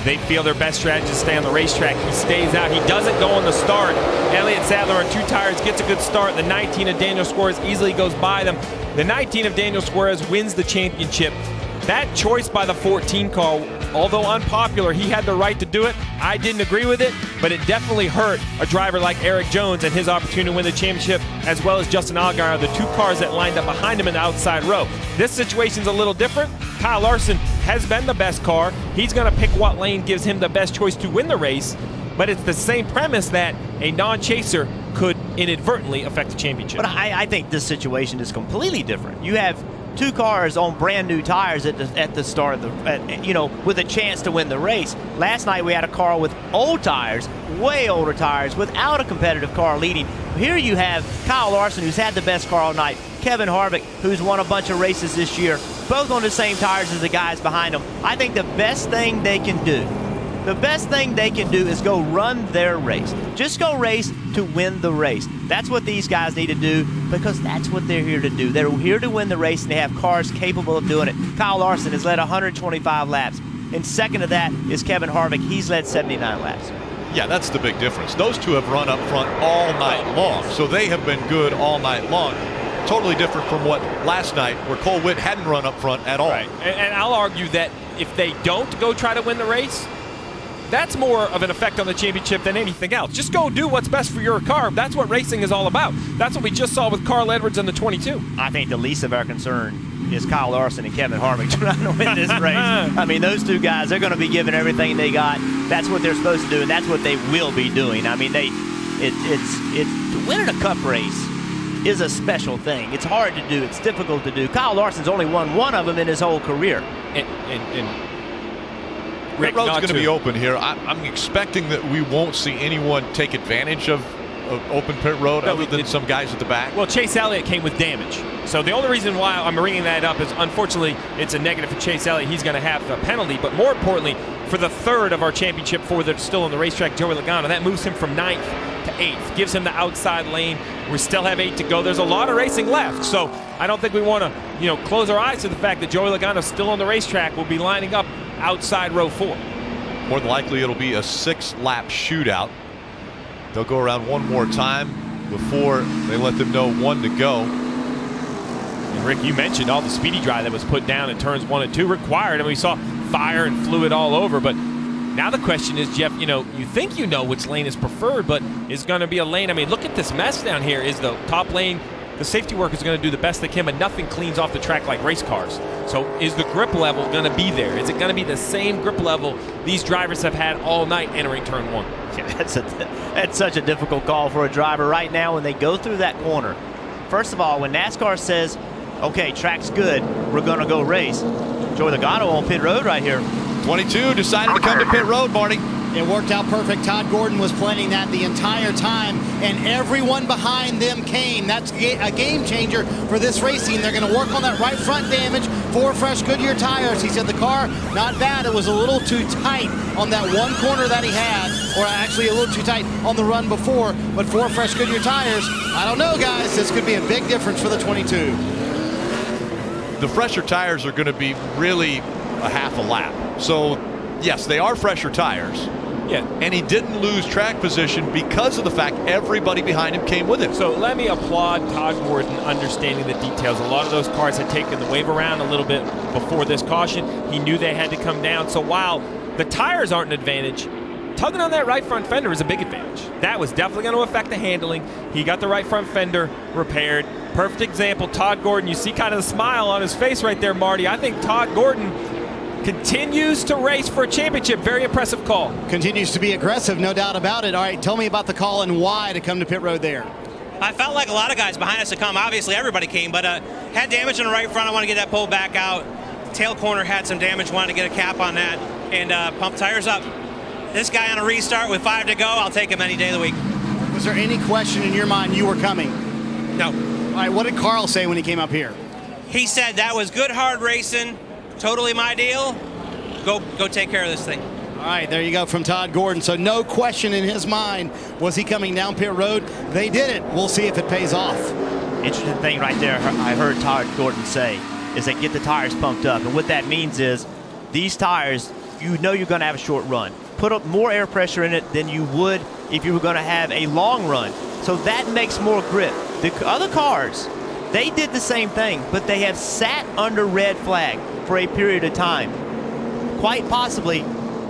They feel their best strategy is to stay on the racetrack. He stays out. He doesn't go on the start. Elliott Sadler on 2 tires gets a good start. The 19 of Daniel Suarez easily goes by them. The 19 of Daniel Suarez wins the championship. That choice by the 14 car, although unpopular, he had the right to do it. I didn't agree with it, but it definitely hurt a driver like Eric Jones and his opportunity to win the championship, as well as Justin Allgaier, the 2 cars that lined up behind him in the outside row. This situation's a little different. Kyle Larson has been the best car. He's going to pick what lane gives him the best choice to win the race, but it's the same premise that a non-chaser could inadvertently affect the championship. But I think this situation is completely different. You have 2 cars on brand new tires at the start of the, with a chance to win the race. Last night we had a car with old tires, way older tires, without a competitive car leading. Here you have Kyle Larson, who's had the best car all night, Kevin Harvick, who's won a bunch of races this year, both on the same tires as the guys behind them. I think the best thing they can do is go run their race. Just go race to win the race. That's what these guys need to do, because that's what they're here to do. They're here to win the race, and they have cars capable of doing it. Kyle Larson has led 125 laps. And second to that is Kevin Harvick. He's led 79 laps. Yeah, that's the big difference. Those 2 have run up front all night long, so they have been good all night long. Totally different from what last night, where Cole Whitt hadn't run up front at all. Right. And I'll argue that if they don't go try to win the race, that's more of an effect on the championship than anything else. Just go do what's best for your car. That's what racing is all about. That's what we just saw with Carl Edwards in the 22. I think the least of our concern is Kyle Larson and Kevin Harvick trying to win this race. I mean, those 2 guys, they're going to be giving everything they got. That's what they're supposed to do, and that's what they will be doing. I mean, it's winning a cup race is a special thing. It's hard to do. It's difficult to do. Kyle Larson's only won 1 of them in his whole career. And Rick, Pit road's not going to to. be open here. I'm expecting that we won't see anyone take advantage of open pit road other than some guys at the back. Well, Chase Elliott came with damage. So the only reason why I'm bringing that up is, unfortunately, it's a negative for Chase Elliott. He's going to have a penalty. But more importantly, for the third of our championship four that's still on the racetrack, Joey Logano, that moves him from 9th to 8th, gives him the outside lane. We still have 8 to go. There's a lot of racing left. So I don't think we want to, close our eyes to the fact that Joey Logano's still on the racetrack. We'll be lining up outside row 4. More than likely, it'll be a 6-lap shootout. They'll go around one more time before they let them know 1 to go. And Rick, you mentioned all the speedy dry that was put down in turns 1 and 2 required, and we saw fire and fluid all over. But now the question is, Jeff, you think which lane is preferred, but is going to be a lane. I mean, look at this mess down here. Is the top lane, the safety workers are going to do the best they can, but nothing cleans off the track like race cars. So is the grip level going to be there? Is it going to be the same grip level these drivers have had all night entering turn 1? Yeah, that's such a difficult call for a driver right now when they go through that corner. First of all, when NASCAR says, okay, track's good, we're going to go race, Joey Logano on pit road right here. 22 decided to come to pit road, Marty. It worked out perfect. Todd Gordon was planning that the entire time, and everyone behind them came. That's a game changer for this racing. They're going to work on that right front damage. 4 fresh Goodyear tires. He said the car, not bad. It was a little too tight on that one corner that he had, or actually a little too tight on the run before, but 4 fresh Goodyear tires. I don't know, guys. This could be a big difference for the 22. The fresher tires are going to be really a half a lap. So, yes, they are fresher tires. Yeah. And he didn't lose track position because of the fact everybody behind him came with him. So let me applaud Todd Gordon understanding the details. A lot of those cars had taken the wave around a little bit before this caution. He knew they had to come down. So while the tires aren't an advantage, tugging on that right front fender is a big advantage. That was definitely going to affect the handling. He got the right front fender repaired. Perfect example, Todd Gordon. You see kind of the smile on his face right there, Marty. I think Todd Gordon continues to race for a championship. Very impressive call. Continues to be aggressive, no doubt about it. All right, tell me about the call and why to come to pit road there. I felt like a lot of guys behind us to come. Obviously, everybody came, but had damage in the right front. I want to get that pulled back out. Tail corner had some damage. Wanted to get a cap on that and pump tires up. This guy on a restart with 5 to go, I'll take him any day of the week. Was there any question in your mind you were coming? No. All right, what did Carl say when he came up here? He said that was good, hard racing. Totally my deal. Go take care of this thing. All right, there you go from Todd Gordon. So no question in his mind, was he coming down pit road? They did it. We'll see if it pays off. Interesting thing right there I heard Todd Gordon say is they get the tires pumped up. And what that means is these tires, you're going to have a short run. Put up more air pressure in it than you would if you were going to have a long run. So that makes more grip. The other cars, they did the same thing, but they have sat under red flag for a period of time. Quite possibly,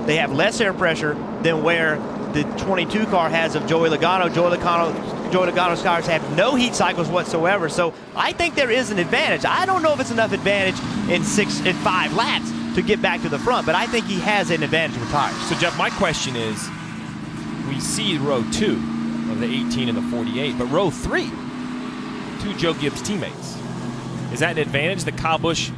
they have less air pressure than where the 22 car has of Joey Logano. Joey Logano's cars have no heat cycles whatsoever. So I think there is an advantage. I don't know if it's enough advantage in 5 laps to get back to the front, but I think he has an advantage with tires. So Jeff, my question is, we see row 2 of the 18 and the 48, but row 3, 2 Joe Gibbs teammates. Is that an advantage that Kyle Busch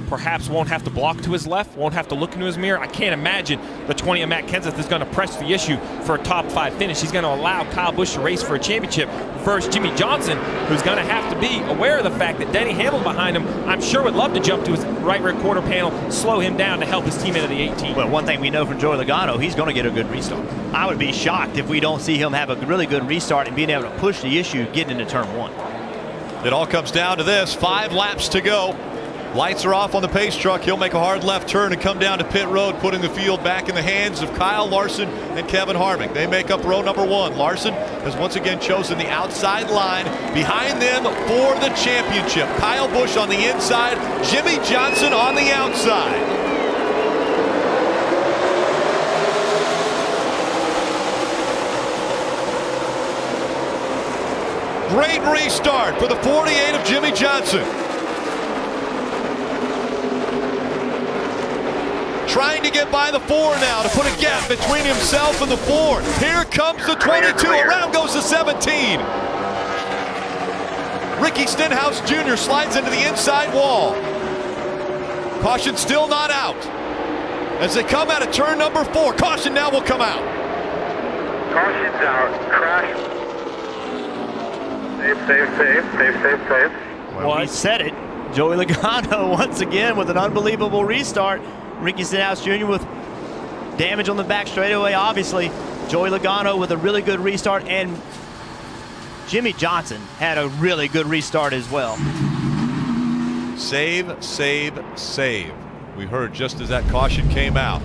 perhaps won't have to block to his left, won't have to look into his mirror? I can't imagine the 20 of Matt Kenseth is going to press the issue for a top 5 finish. He's going to allow Kyle Busch to race for a championship versus Jimmy Johnson, who's going to have to be aware of the fact that Denny Hamlin behind him, I'm sure would love to jump to his right rear quarter panel, slow him down to help his teammate of the 18. Well, one thing we know from Joey Logano, he's going to get a good restart. I would be shocked if we don't see him have a really good restart and being able to push the issue getting into turn 1. It all comes down to this. 5 laps to go. Lights are off on the pace truck. He'll make a hard left turn and come down to pit road, putting the field back in the hands of Kyle Larson and Kevin Harvick. They make up row number 1. Larson has once again chosen the outside line. Behind them for the championship, Kyle Busch on the inside, Jimmy Johnson on the outside. Great restart for the 48 of Jimmy Johnson. Trying to get by the 4 now to put a gap between himself and the 4. Here comes the 22. Around goes the 17. Ricky Stenhouse Jr. slides into the inside wall. Caution still not out. as they come out of turn number 4. Caution now will come out. Caution's out. Crash. Safe. Well, he said it. Joey Logano once again with an unbelievable restart. Ricky Stenhouse Jr. with damage on the back straightaway, obviously. Joey Logano with a really good restart, and Jimmie Johnson had a really good restart as well. Save. We heard just as that caution came out.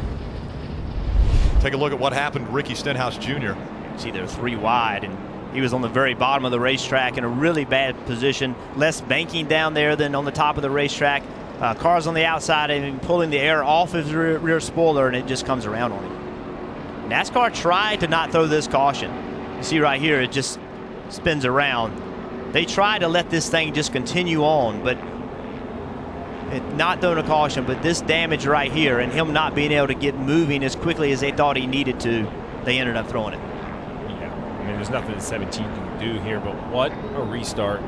Take a look at what happened to Ricky Stenhouse Jr. See, they're 3 wide, and he was on the very bottom of the racetrack in a really bad position. Less banking down there than on the top of the racetrack. Cars on the outside and pulling the air off his rear spoiler, and it just comes around on him. NASCAR tried to not throw this caution. You see right here, it just spins around. They tried to let this thing just continue on, but not throwing a caution. But this damage right here and him not being able to get moving as quickly as they thought he needed to, they ended up throwing it. Yeah, I mean, there's nothing that 17 can do here, but what a restart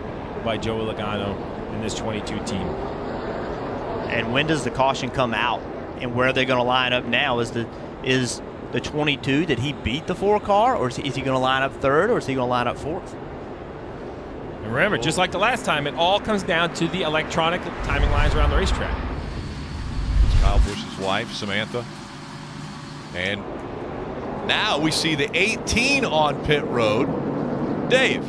by Joey Logano and this 22 team. And when does the caution come out? And where are they going to line up now? Is the 22, did he beat the 4 car, or is he going to line up 3rd, or is he going to line up 4th? And remember, just like the last time, it all comes down to the electronic timing lines around the racetrack. It's Kyle Busch's wife, Samantha. And now we see the 18 on pit road. Dave.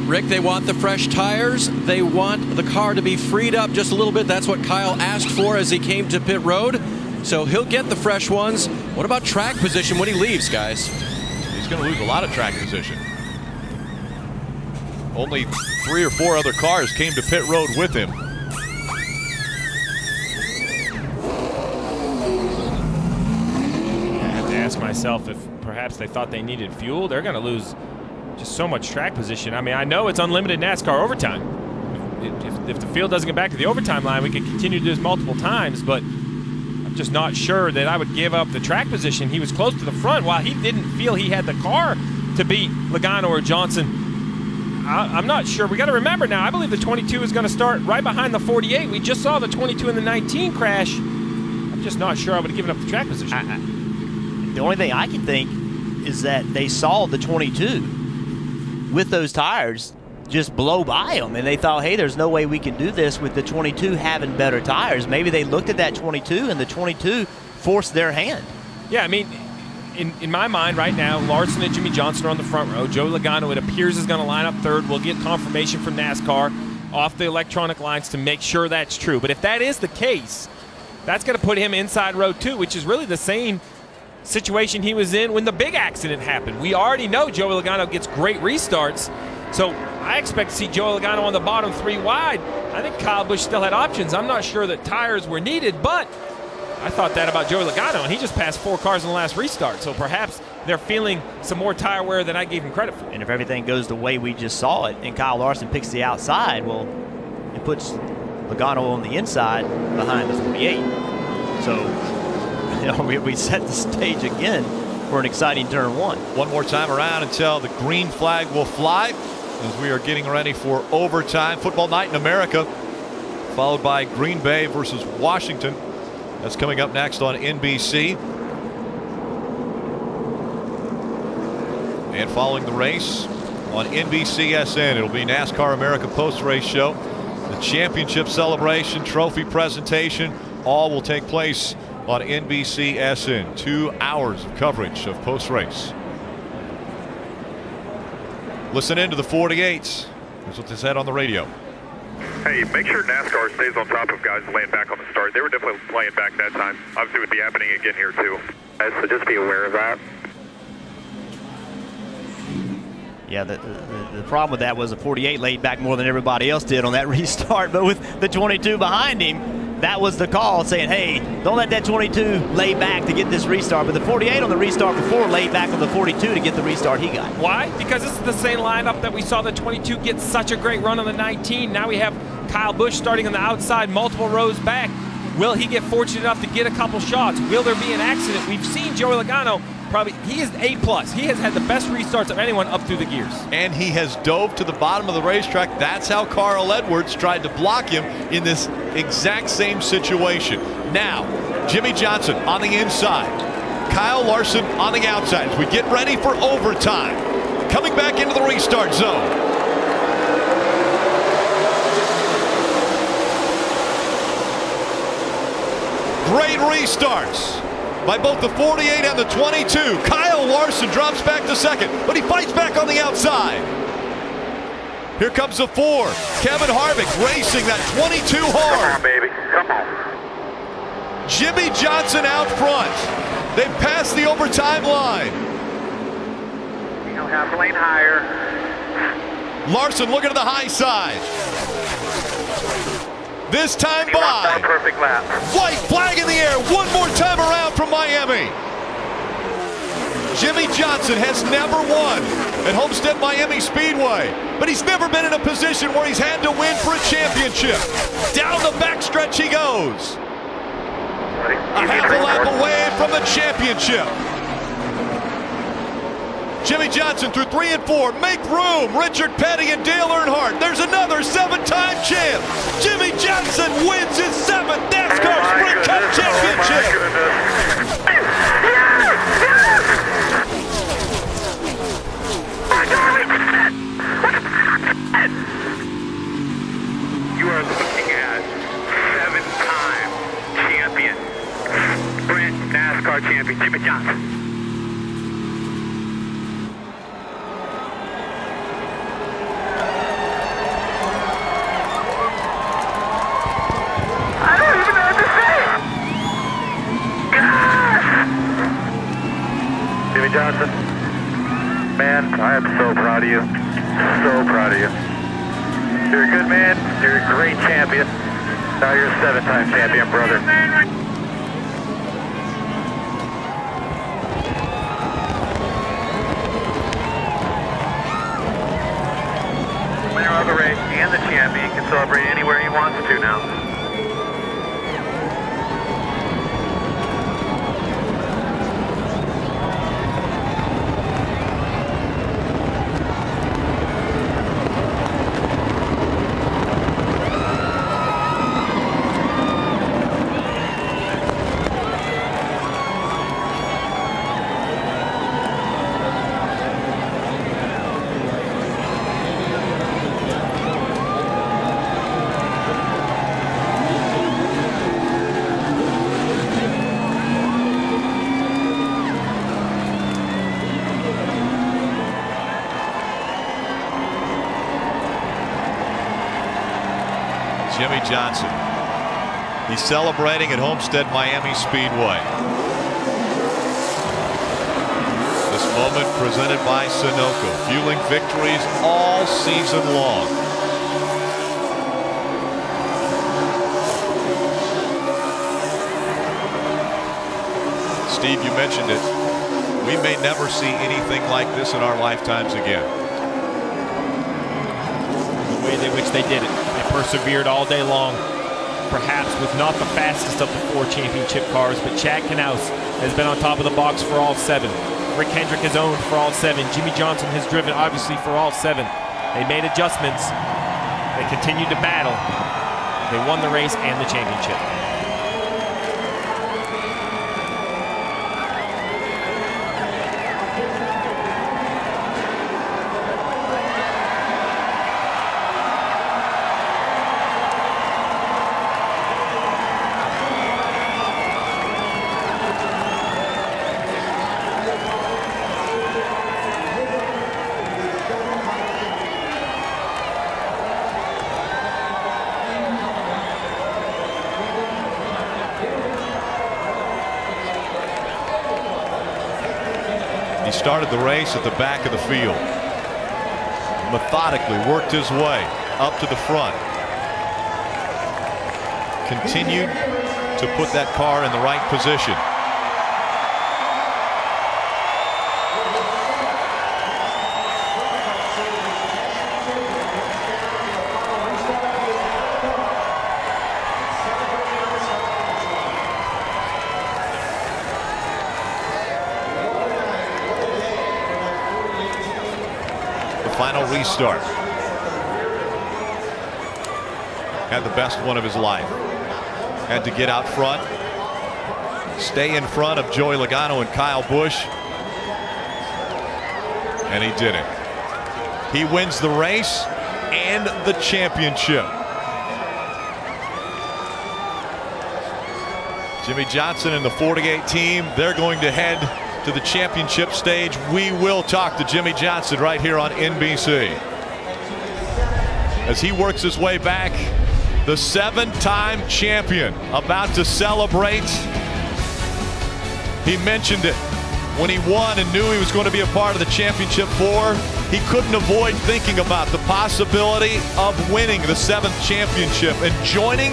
Rick, they want the fresh tires. They want the car to be freed up just a little bit. That's what Kyle asked for as he came to pit road. So he'll get the fresh ones. What about track position when he leaves, guys? He's going to lose a lot of track position. Only 3 or 4 other cars came to pit road with him. I have to ask myself if perhaps they thought they needed fuel. They're going to lose just so much track position. I mean, I know it's unlimited NASCAR overtime. If the field doesn't get back to the overtime line, we can continue to do this multiple times, but I'm just not sure that I would give up the track position. He was close to the front. While he didn't feel he had the car to beat Logano or Johnson, I'm not sure. We got to remember now, I believe the 22 is going to start right behind the 48. We just saw the 22 and the 19 crash. I'm just not sure I would have given up the track position. The only thing I can think is that they saw the 22 with those tires just blow by them, and they thought, hey, there's no way we can do this with the 22 having better tires. Maybe they looked at that 22 and the 22 forced their hand. Yeah, I mean, in my mind right now, Larson and Jimmie Johnson are on the front row. Joey Logano, it appears, is going to line up 3rd. We'll get confirmation from NASCAR off the electronic lines to make sure that's true. But if that is the case, that's going to put him inside row 2, which is really the same situation he was in when the big accident happened. We already know Joey Logano gets great restarts, so I expect to see Joey Logano on the bottom 3 wide. I think Kyle Busch still had options. I'm not sure that tires were needed, but I thought that about Joey Logano, and he just passed 4 cars in the last restart, so perhaps they're feeling some more tire wear than I gave him credit for. And if everything goes the way we just saw it and Kyle Larson picks the outside, well, it puts Logano on the inside behind the 48. So we set the stage again for an exciting turn 1. One more time around until the green flag will fly as we are getting ready for overtime. Football night in America, followed by Green Bay versus Washington. That's coming up next on NBC. And following the race on NBCSN, it'll be NASCAR America post-race show. The championship celebration, trophy presentation, all will take place on NBCSN. 2 hours of coverage of post-race. Listen in to the 48s. Here's what they said on the radio. Hey, make sure NASCAR stays on top of guys laying back on the start. They were definitely laying back that time. Obviously, it would be happening again here, too. So just be aware of that. Yeah, the problem with that was the 48 laid back more than everybody else did on that restart, but with the 22 behind him, that was the call saying, hey, don't let that 22 lay back to get this restart. But the 48 on the restart before laid back on the 42 to get the restart he got. Why? Because this is the same lineup that we saw the 22 get such a great run on the 19. Now we have Kyle Busch starting on the outside, multiple rows back. Will he get fortunate enough to get a couple shots? Will there be an accident? We've seen Joey Logano. He is A+. He has had the best restarts of anyone up through the gears. And he has dove to the bottom of the racetrack. That's how Carl Edwards tried to block him in this exact same situation. Now, Jimmy Johnson on the inside. Kyle Larson on the outside as we get ready for overtime. Coming back into the restart zone. Great restarts by both the 48 and the 22. Kyle Larson drops back to second, but he fights back on the outside. Here comes the 4. Kevin Harvick racing that 22 hard. Come on, baby. Come on. Jimmy Johnson out front. They've passed the overtime line. You know, half a lane higher. Larson looking to the high side. This time by. Perfect lap. White flag in the air. One more time around from Miami. Jimmy Johnson has never won at Homestead Miami Speedway, but he's never been in a position where he's had to win for a championship. Down the backstretch he goes. A half a lap away from the championship. Jimmy Johnson through 3 and 4. Make room. Richard Petty and Dale Earnhardt. There's another 7-time champ. Jimmy Johnson wins his 7th NASCAR Sprint Cup championship. You are looking at 7-time champion, Sprint NASCAR champion, Jimmy Johnson. I don't even know what to say. Jimmy Johnson, man, I am so proud of you. So proud of you. You're a good man. You're a great champion. Now you're a 7-time champion, brother. Winner of the race and the champion can celebrate anywhere he wants to now. Jimmy Johnson. He's celebrating at Homestead Miami Speedway. This moment presented by Sunoco, fueling victories all season long. Steve, you mentioned it. We may never see anything like this in our lifetimes again. The way in which they did it. Persevered all day long, perhaps with not the fastest of the 4 championship cars, but Chad Knaus has been on top of the box for all 7. Rick Hendrick has owned for all 7. Jimmy Johnson has driven obviously for all 7. They made adjustments. They continued to battle. They won the race and the championship. Started the race at the back of the field. Methodically worked his way up to the front. Continued to put that car in the right position. Final restart. Had the best one of his life. Had to get out front. stay in front of Joey Logano and Kyle Busch. And he did it. He wins the race and the championship. Jimmie Johnson and the 48 team, they're going to head to the championship stage. We will talk to Jimmie Johnson right here on NBC. As he works his way back, the 7-time champion about to celebrate. He mentioned it when he won and knew he was going to be a part of the championship 4. He couldn't avoid thinking about the possibility of winning the 7th championship and joining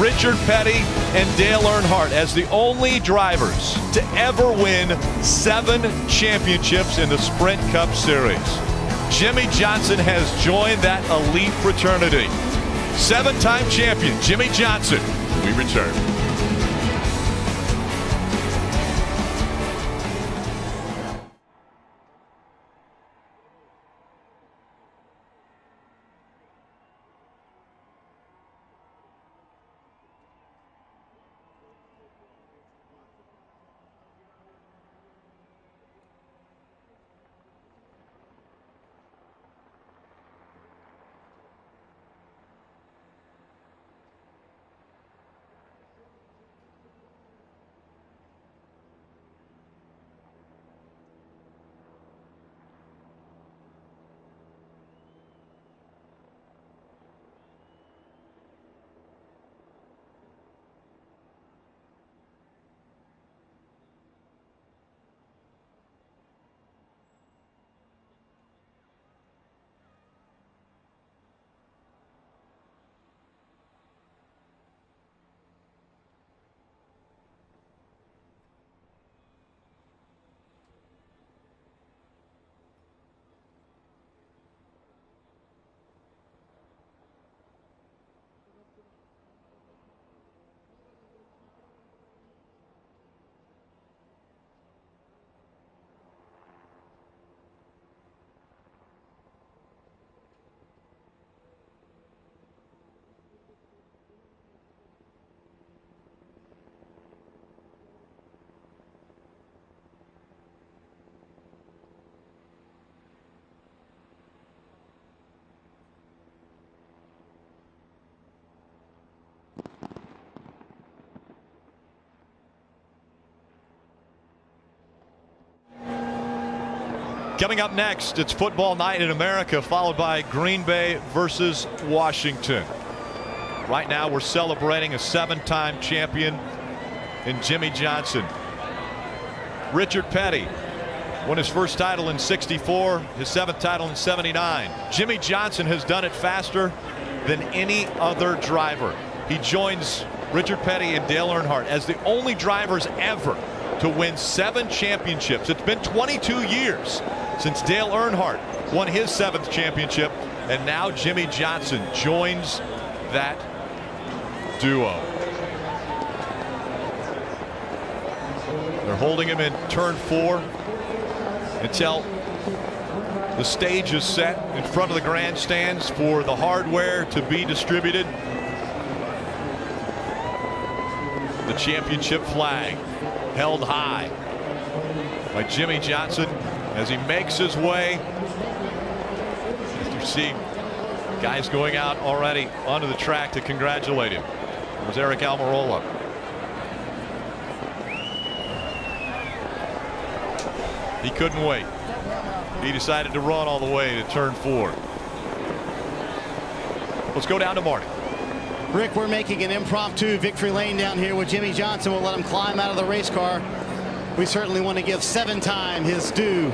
Richard Petty and Dale Earnhardt as the only drivers to ever win 7 championships in the Sprint Cup Series. Jimmie Johnson has joined that elite fraternity. 7-time champion Jimmie Johnson. We return. Coming up next, it's football night in America, followed by Green Bay versus Washington. Right now, we're celebrating a 7-time champion in Jimmie Johnson. Richard Petty won his first title in '64, his 7th title in '79. Jimmie Johnson has done it faster than any other driver. He joins Richard Petty and Dale Earnhardt as the only drivers ever to win 7 championships. It's been 22 years since Dale Earnhardt won his 7th championship, and now Jimmie Johnson joins that duo. They're holding him in turn 4 until the stage is set in front of the grandstands for the hardware to be distributed. The championship flag held high by Jimmie Johnson as he makes his way. As you see guys going out already onto the track to congratulate him. There's Eric Almirola. He couldn't wait. He decided to run all the way to turn 4. Let's go down to Marty. Rick, we're making an impromptu victory lane down here with Jimmie Johnson. We'll let him climb out of the race car. We certainly want to give 7-time his due.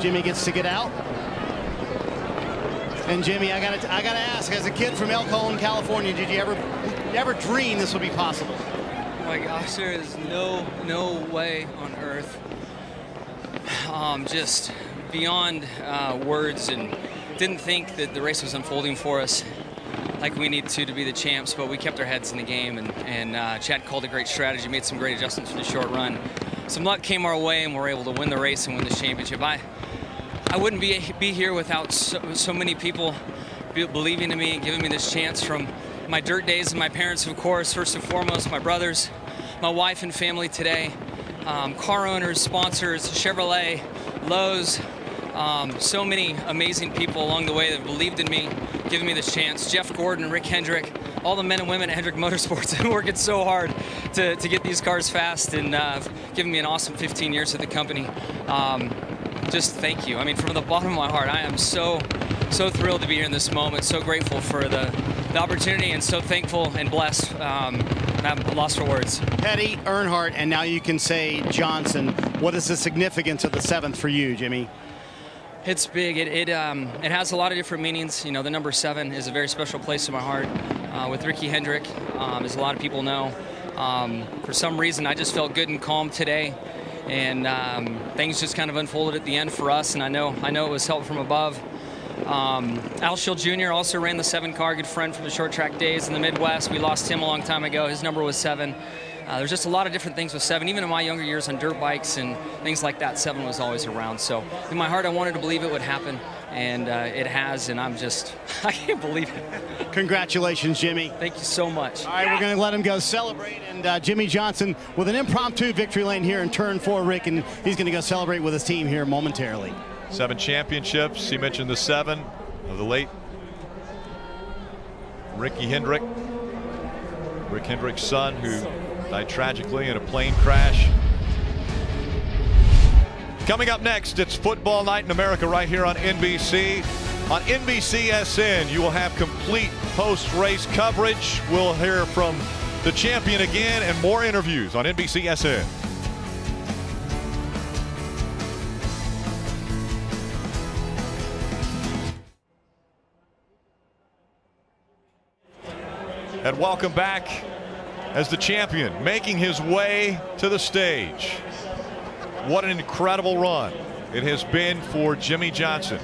Jimmie gets to get out. And Jimmie, I gotta ask, as a kid from El Cajon, California, did you ever dream this would be possible? Oh my gosh, there is no way on earth. Just beyond words, and didn't think that the race was unfolding for us like we need to be the champs, but we kept our heads in the game, and Chad called a great strategy, made some great adjustments for the short run. Some luck came our way, and we were able to win the race and win the championship. I wouldn't be here without so many people believing in me and giving me this chance, from my dirt days, and my parents, of course, first and foremost, my brothers, my wife and family today, car owners, sponsors, Chevrolet, Lowe's, so many amazing people along the way that believed in me, giving me this chance. Jeff Gordon, Rick Hendrick, all the men and women at Hendrick Motorsports have been working so hard to get these cars fast and giving me an awesome 15 years at the company. Just thank you. I mean, from the bottom of my heart, I am so thrilled to be here in this moment, so grateful for the opportunity, and so thankful and blessed. I'm lost for words. Petty, Earnhardt, and now you can say Johnson. What is the significance of the 7th for you, Jimmy? It's big. It has a lot of different meanings. You know, the number 7 is a very special place in my heart. With Ricky Hendrick, as a lot of people know, for some reason I just felt good and calm today, and things just kind of unfolded at the end for us. And I know it was help from above. Al Schill Jr. also ran the 7 car, good friend from the short track days in the Midwest. We lost him a long time ago. His number was 7. There's just a lot of different things with 7. Even in my younger years on dirt bikes and things like that, 7 was always around. So in my heart, I wanted to believe it would happen, and it has, and I can't believe it. Congratulations, Jimmy. Thank you so much. All right, we're going to let him go celebrate, and Jimmy Johnson with an impromptu victory lane here in turn 4, Rick, and he's going to go celebrate with his team here momentarily. 7 championships. He mentioned the 7 of the late Ricky Hendrick. Rick Hendrick's son, who died tragically in a plane crash. Coming up next, it's Football Night in America right here on NBC. On NBCSN, you will have complete post-race coverage. We'll hear from the champion again and more interviews on NBCSN. And welcome back as the champion making his way to the stage. What an incredible run it has been for Jimmy Johnson.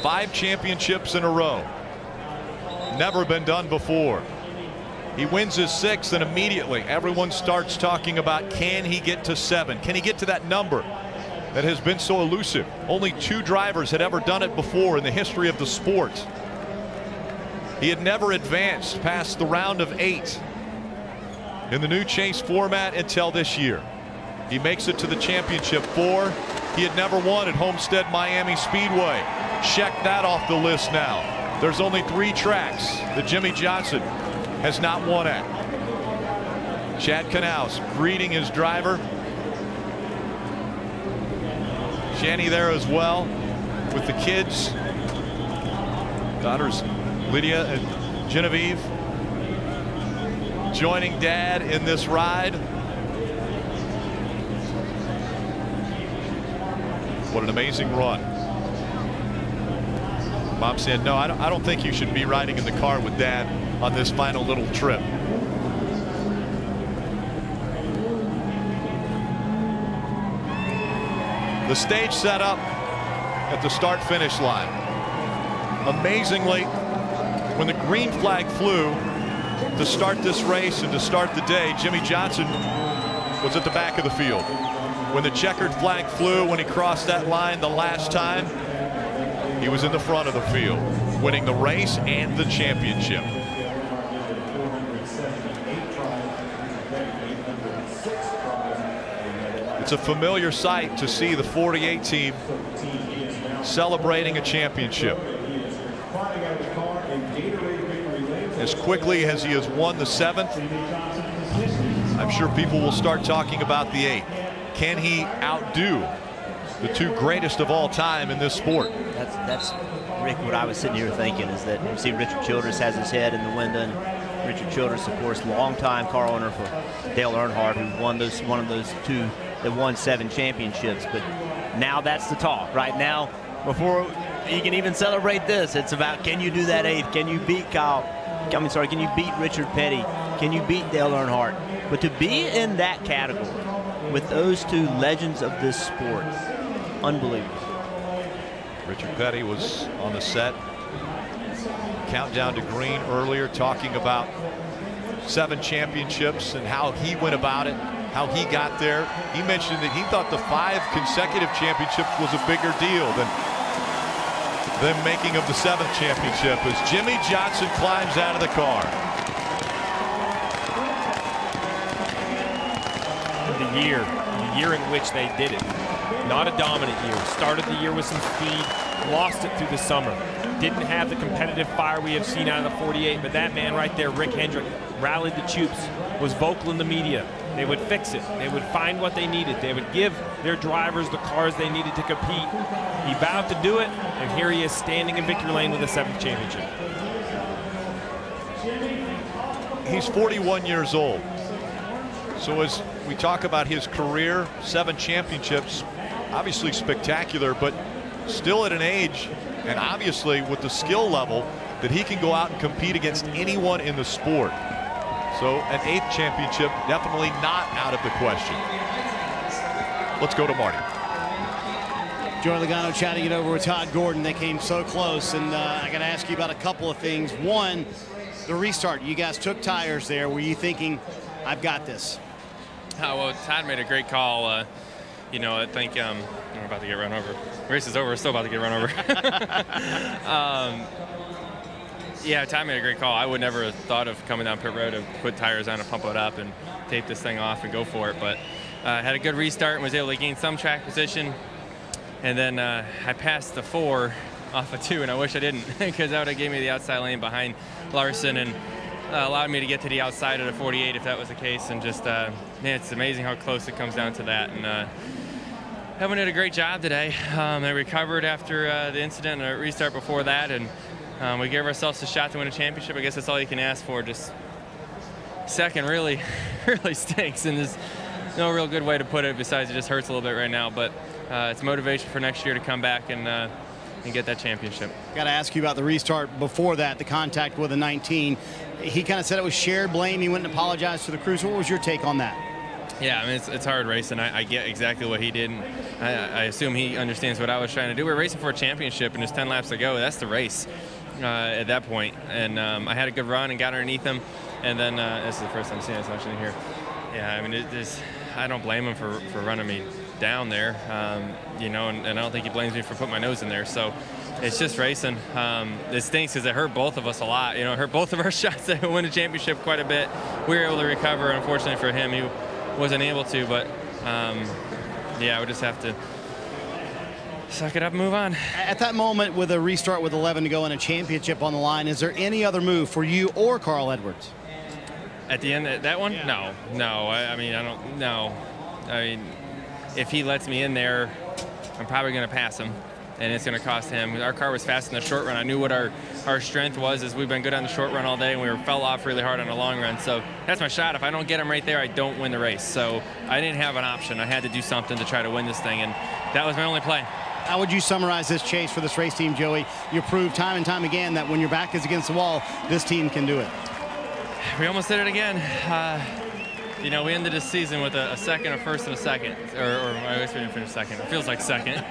5 championships in a row. Never been done before. He wins his 6th, and immediately everyone starts talking about, can he get to 7? Can he get to that number that has been so elusive? Only 2 drivers had ever done it before in the history of the sport. He had never advanced past the round of 8 in the new chase format until this year. He makes it to the championship 4. He had never won at Homestead Miami Speedway. Check that off the list now. There's only 3 tracks that Jimmy Johnson has not won at. Chad Knaus greeting his driver. Shanny there as well with the kids. Daughters Lydia and Genevieve joining Dad in this ride. What an amazing run. Mom said, no, I don't think you should be riding in the car with Dad on this final little trip. The stage set up at the start-finish line. Amazingly, when the green flag flew to start this race and to start the day, Jimmy Johnson was at the back of the field. When the checkered flag flew, when he crossed that line the last time, he was in the front of the field, winning the race and the championship. It's a familiar sight to see the 48 team celebrating a championship. As quickly as he has won the 7th, I'm sure people will start talking about the 8th. Can he outdo the 2 greatest of all time in this sport? That's Rick, what I was sitting here thinking is that you see Richard Childress has his head in the window. And Richard Childress, of course, longtime car owner for Dale Earnhardt, who won one of those 2 that won 7 championships. But now that's the talk. Right now, before you can even celebrate this, it's about, can you do that 8th? Can you beat can you beat Richard Petty? Can you beat Dale Earnhardt? But to be in that category with those 2 legends of this sport, unbelievable. Richard Petty was on the set, countdown to green earlier, talking about 7 championships and how he went about it, how he got there. He mentioned that he thought the 5 consecutive championships was a bigger deal than the making of the 7th championship as Jimmie Johnson climbs out of the car. The year in which they did it. Not a dominant year. Started the year with some speed, lost it through the summer. Didn't have the competitive fire we have seen out of the 48, but that man right there, Rick Hendrick, rallied the troops, was vocal in the media. They would fix it. They would find what they needed. They would give their drivers the cars they needed to compete. He vowed to do it, and here he is standing in victory lane with a 7th championship. He's 41 years old. So as we talk about his career, 7 championships, obviously spectacular, but still at an age and obviously with the skill level that he can go out and compete against anyone in the sport. So an 8th championship definitely not out of the question. Let's go to Marty. Joey Logano chatting it over with Todd Gordon. They came so close, and I got to ask you about a couple of things. One, the restart. You guys took tires there. Were you thinking, I've got this? Well, Todd made a great call. You know, I think we're about to get run over. Race is over. We're still about to get run over. Yeah, Todd made a great call. I would never have thought of coming down pit road to put tires on and pump it up and tape this thing off and go for it. But had a good restart and was able to gain some track position. And then I passed the 4 off of 2, and I wish I didn't, because that would have gave me the outside lane behind Larson and allowed me to get to the outside of the 48 if that was the case. And just, man, it's amazing how close it comes down to that. And everyone did a great job today. They recovered after the incident and a restart before that, and we gave ourselves a shot to win a championship. I guess that's all you can ask for. Just second really, really stinks, and there's no real good way to put it besides it just hurts a little bit right now. But it's motivation for next year to come back and get that championship. Got to ask you about the restart before that, the contact with the 19. He kind of said it was shared blame. He went and apologized to the crew. So what was your take on that? Yeah, I mean, it's hard racing. I get exactly what he did. And I assume he understands what I was trying to do. We're racing for a championship, and there's 10 laps to go. That's the race at that point. And I had a good run and got underneath him. And then this is the first time seeing this actually here. Yeah, I mean, I don't blame him for running me down there, you know, and I don't think he blames me for putting my nose in there. So it's just racing. It stinks because it hurt both of us a lot. You know, it hurt both of our shots to win the championship quite a bit. We were able to recover. Unfortunately for him, he wasn't able to, but yeah, we just have to suck it up and move on. At that moment with a restart with 11 to go and a championship on the line, is there any other move for you or Carl Edwards? At the end of that one? Yeah. No. I mean, I don't know. I mean, if he lets me in there, I'm probably going to pass him, and it's going to cost him. Our car was fast in the short run. I knew what our strength was, as we've been good on the short run all day, and we fell off really hard on the long run. So that's my shot. If I don't get him right there, I don't win the race. So I didn't have an option. I had to do something to try to win this thing, and that was my only play. How would you summarize this chase for this race team, Joey? You proved time and time again that when your back is against the wall, this team can do it. We almost did it again. You know, we ended this season with a second, a first, and a second. Or I guess we didn't finish second. It feels like second.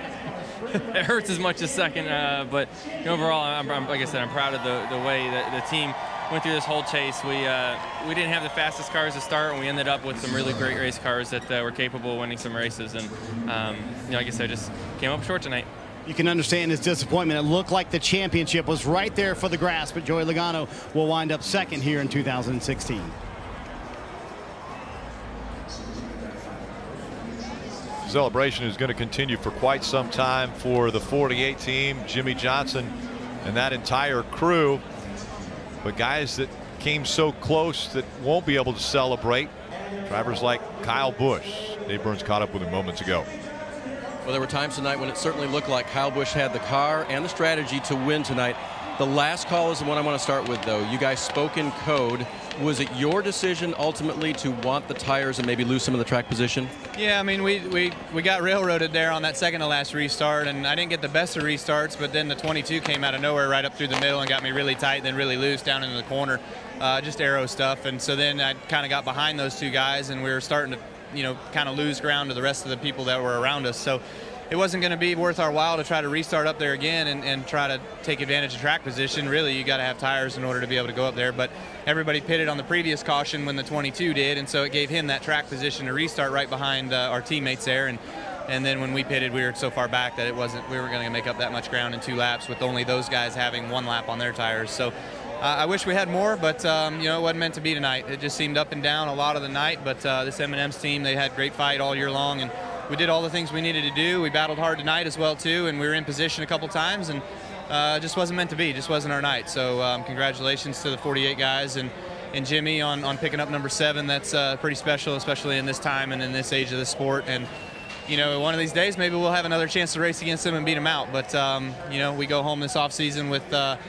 It hurts as much as second, but overall, I'm, like I said, I'm proud of the way that the team went through this whole chase. We didn't have the fastest cars to start, and we ended up with some really great race cars that were capable of winning some races. And you know, like I said, just came up short tonight. You can understand his disappointment. It looked like the championship was right there for the grasp, but Joey Logano will wind up second here in 2016. Celebration is going to continue for quite some time for the 48 team, Jimmie Johnson and that entire crew. But guys that came so close that won't be able to celebrate, drivers like Kyle Busch. Dave Burns caught up with him moments ago. Well, there were times tonight when it certainly looked like Kyle Busch had the car and the strategy to win tonight. The last call is the one I want to start with, though. You guys spoke in code. Was it your decision ultimately to want the tires and maybe lose some of the track position? Yeah, I mean, we got railroaded there on that second to last restart, and I didn't get the best of restarts, but then the 22 came out of nowhere right up through the middle and got me really tight, then really loose down into the corner, just aero stuff. And so then I kind of got behind those two guys, and we were starting to, you know, kind of lose ground to the rest of the people that were around us. So it wasn't going to be worth our while to try to restart up there again and try to take advantage of track position. Really, you got to have tires in order to be able to go up there. But everybody pitted on the previous caution when the 22 did, and so it gave him that track position to restart right behind our teammates there. And And then when we pitted, we were so far back that we were going to make up that much ground in 2 laps with only those guys having 1 lap on their tires. So I wish we had more, but you know, it wasn't meant to be tonight. It just seemed up and down a lot of the night, but this M&M's team, they had great fight all year long, and we did all the things we needed to do. We battled hard tonight as well too, and we were in position a couple times, and it just wasn't meant to be. It just wasn't our night. So congratulations to the 48 guys and Jimmy on picking up number 7. That's pretty special, especially in this time and in this age of the sport. And you know, one of these days maybe we'll have another chance to race against him and beat him out. But you know, we go home this offseason with a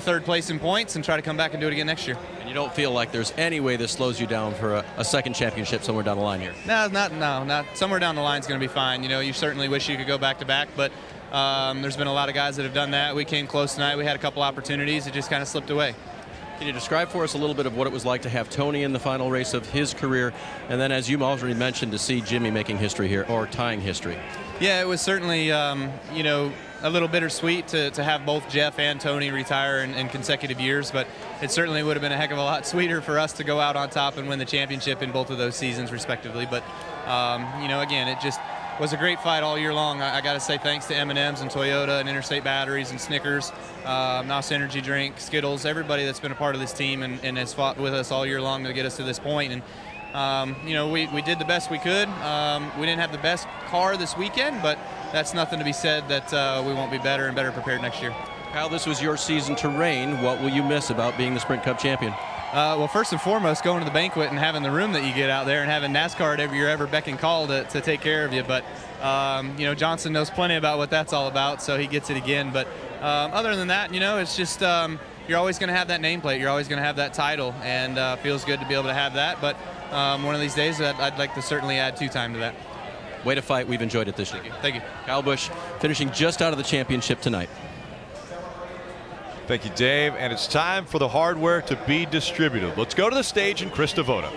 3rd place in points and try to come back and do it again next year. And you don't feel like there's any way this slows you down for a second championship somewhere down the line here? No, not somewhere down the line is going to be fine. You know, you certainly wish you could go back to back, but there's been a lot of guys that have done that. We came close tonight. We had a couple opportunities. It just kind of slipped away. Can you describe for us a little bit of what it was like to have Tony in the final race of his career, and then, as you already mentioned, to see Jimmy making history here, or tying history? Yeah, it was certainly, you know, a little bittersweet to have both Jeff and Tony retire in consecutive years, but it certainly would have been a heck of a lot sweeter for us to go out on top and win the championship in both of those seasons, respectively. But, you know, again, it just was a great fight all year long. I got to say thanks to M&M's and Toyota and Interstate Batteries and Snickers, NOS Energy Drink, Skittles, everybody that's been a part of this team and has fought with us all year long to get us to this point. And you know, we did the best we could. We didn't have the best car this weekend, but that's nothing to be said that we won't be better and better prepared next year. Kyle, this was your season to reign. What will you miss about being the Sprint Cup champion? Well, first and foremost, going to the banquet and having the room that you get out there and having NASCAR at your ever beck and call to take care of you. But, you know, Johnson knows plenty about what that's all about, so he gets it again. But other than that, you know, it's just you're always going to have that nameplate. You're always going to have that title, and feels good to be able to have that. But one of these days, I'd like to certainly add 2 time to that. Way to fight. We've enjoyed it this year. Thank you. Kyle Busch finishing just out of the championship tonight. Thank you, Dave. And it's time for the hardware to be distributed. Let's go to the stage and Chris Devoto.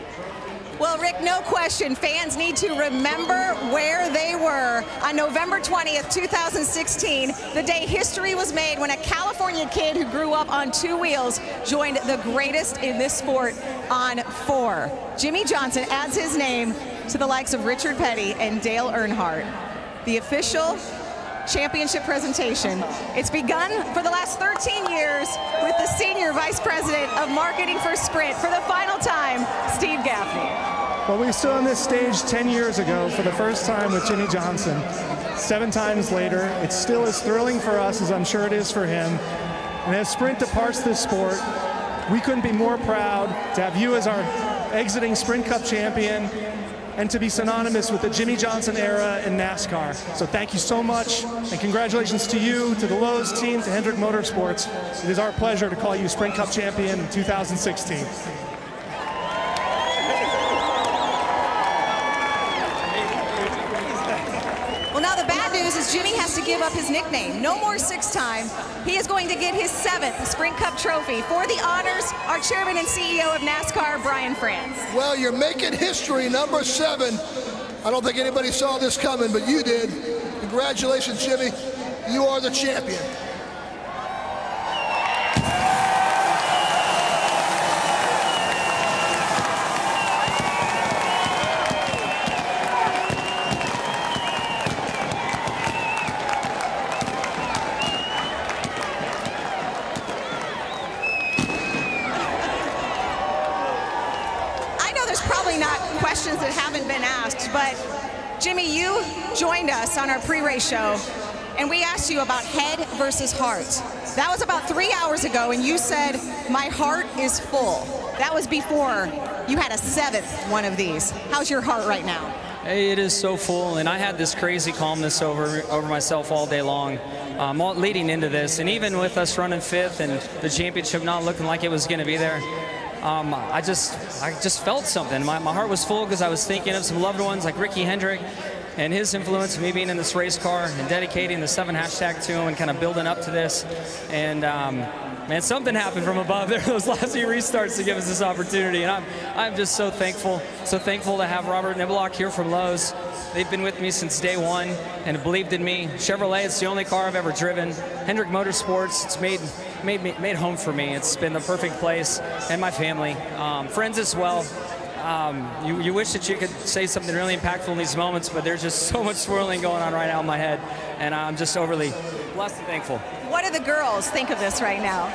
Well, Rick, no question, fans need to remember where they were on November 20th, 2016, the day history was made when a California kid who grew up on 2 wheels joined the greatest in this sport on 4. Jimmie Johnson adds his name to the likes of Richard Petty and Dale Earnhardt. The official championship presentation. It's begun for the last 13 years with the Senior Vice President of Marketing for Sprint for the final time, Steve Gaffney. Well, we stood on this stage 10 years ago for the first time with Jimmie Johnson. 7 times later, it's still as thrilling for us as I'm sure it is for him. And as Sprint departs this sport, we couldn't be more proud to have you as our exiting Sprint Cup champion and to be synonymous with the Jimmie Johnson era in NASCAR. So thank you so much, and congratulations to you, to the Lowe's team, to Hendrick Motorsports. It is our pleasure to call you Sprint Cup champion in 2016. Well, now the bad news is Jimmie has to give up his nickname. No more 6 time. He is going to get his 7th Sprint Cup trophy. For the honors, our chairman and CEO of NASCAR, Brian France. Well, you're making history, number 7. I don't think anybody saw this coming, but you did. Congratulations, Jimmie. You are the champion. Questions that haven't been asked, but Jimmie, you joined us on our pre-race show and we asked you about head versus heart. That was about 3 hours ago, and you said, my heart is full. That was before you had a 7th one of these. How's your heart right now? Hey, it is so full, and I had this crazy calmness over myself all day long, leading into this, and even with us running 5th and the championship not looking like it was going to be there, I just felt something. My heart was full because I was thinking of some loved ones like Ricky Hendrick and his influence, me being in this race car and dedicating the 7 hashtag to him and kind of building up to this. And man, something happened from above there, those last few restarts to give us this opportunity. And I'm just so thankful to have Robert Niblock here from Lowe's. They've been with me since day 1 and believed in me. Chevrolet, it's the only car I've ever driven. Hendrick Motorsports, it's made home for me. It's been the perfect place, and my family. Friends as well. You wish that you could say something really impactful in these moments, but there's just so much swirling going on right now in my head, and I'm just overly blessed and thankful. What do the girls think of this right now?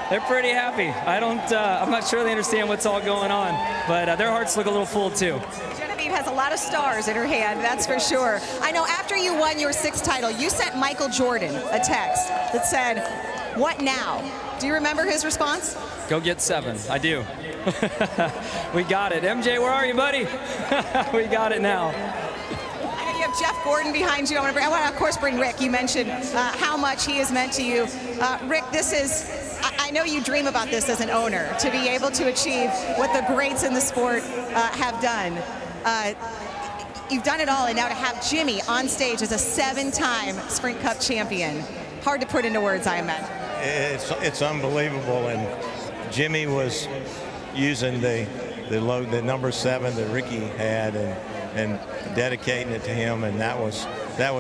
They're pretty happy. I'm not sure they understand what's all going on, but their hearts look a little full too. Genevieve has a lot of stars in her hand, that's for sure. I know after you won your 6th title, you sent Michael Jordan a text that said, "What now?" Do you remember his response? Go get 7. I do. We got it. MJ, where are you, buddy? We got it now. I know you have Jeff Gordon behind you. I want to, of course, bring Rick. You mentioned how much he has meant to you. Rick, I know you dream about this as an owner, to be able to achieve what the greats in the sport have done. You've done it all, and now to have Jimmy on stage as a 7-time Sprint Cup champion. Hard to put into words, I imagine. It's unbelievable, and Jimmy was using the number 7 that Ricky had and dedicating it to him, and that was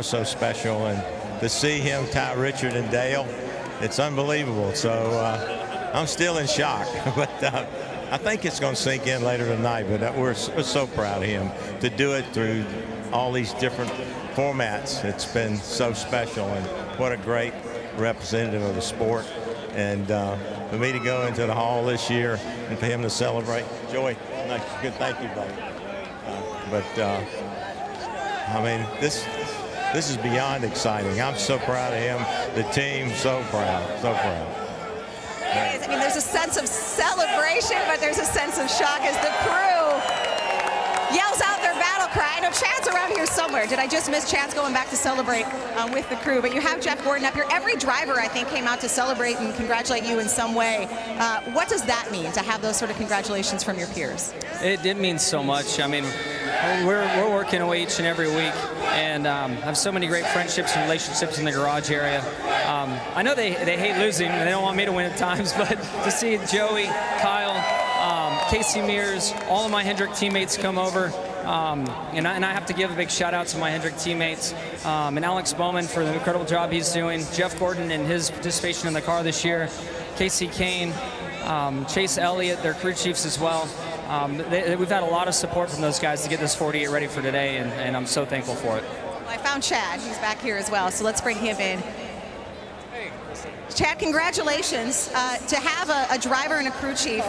so special. And to see him tie Richard and Dale, it's unbelievable. So I'm still in shock, but I think it's going to sink in later tonight. But we're so proud of him to do it through all these different formats. It's been so special, and what a great representative of the sport. And for me to go into the hall this year and for him to celebrate, Joey, good, thank you, buddy. I mean, this is beyond exciting. I'm so proud of him, the team, so proud, so proud. It is. I mean, there's a sense of celebration, but there's a sense of shock as the crew yells out their battle cry. I know Chad's around here somewhere. Did I just miss Chad's going back to celebrate with the crew? But you have Jeff Gordon up here. Every driver, I think, came out to celebrate and congratulate you in some way. What does that mean, to have those sort of congratulations from your peers? It means so much. I mean, we're working away each and every week, and have so many great friendships and relationships in the garage area. I know they hate losing, and they don't want me to win at times, but to see Joey, Kyle, Casey Mears, all of my Hendrick teammates come over, and I have to give a big shout out to my Hendrick teammates, and Alex Bowman for the incredible job he's doing, Jeff Gordon and his participation in the car this year, Casey Kane, Chase Elliott, their crew chiefs as well. We've had a lot of support from those guys to get this 48 ready for today, and I'm so thankful for it. Well, I found Chad. He's back here as well, so let's bring him in. Chad, congratulations. To have a driver and a crew chief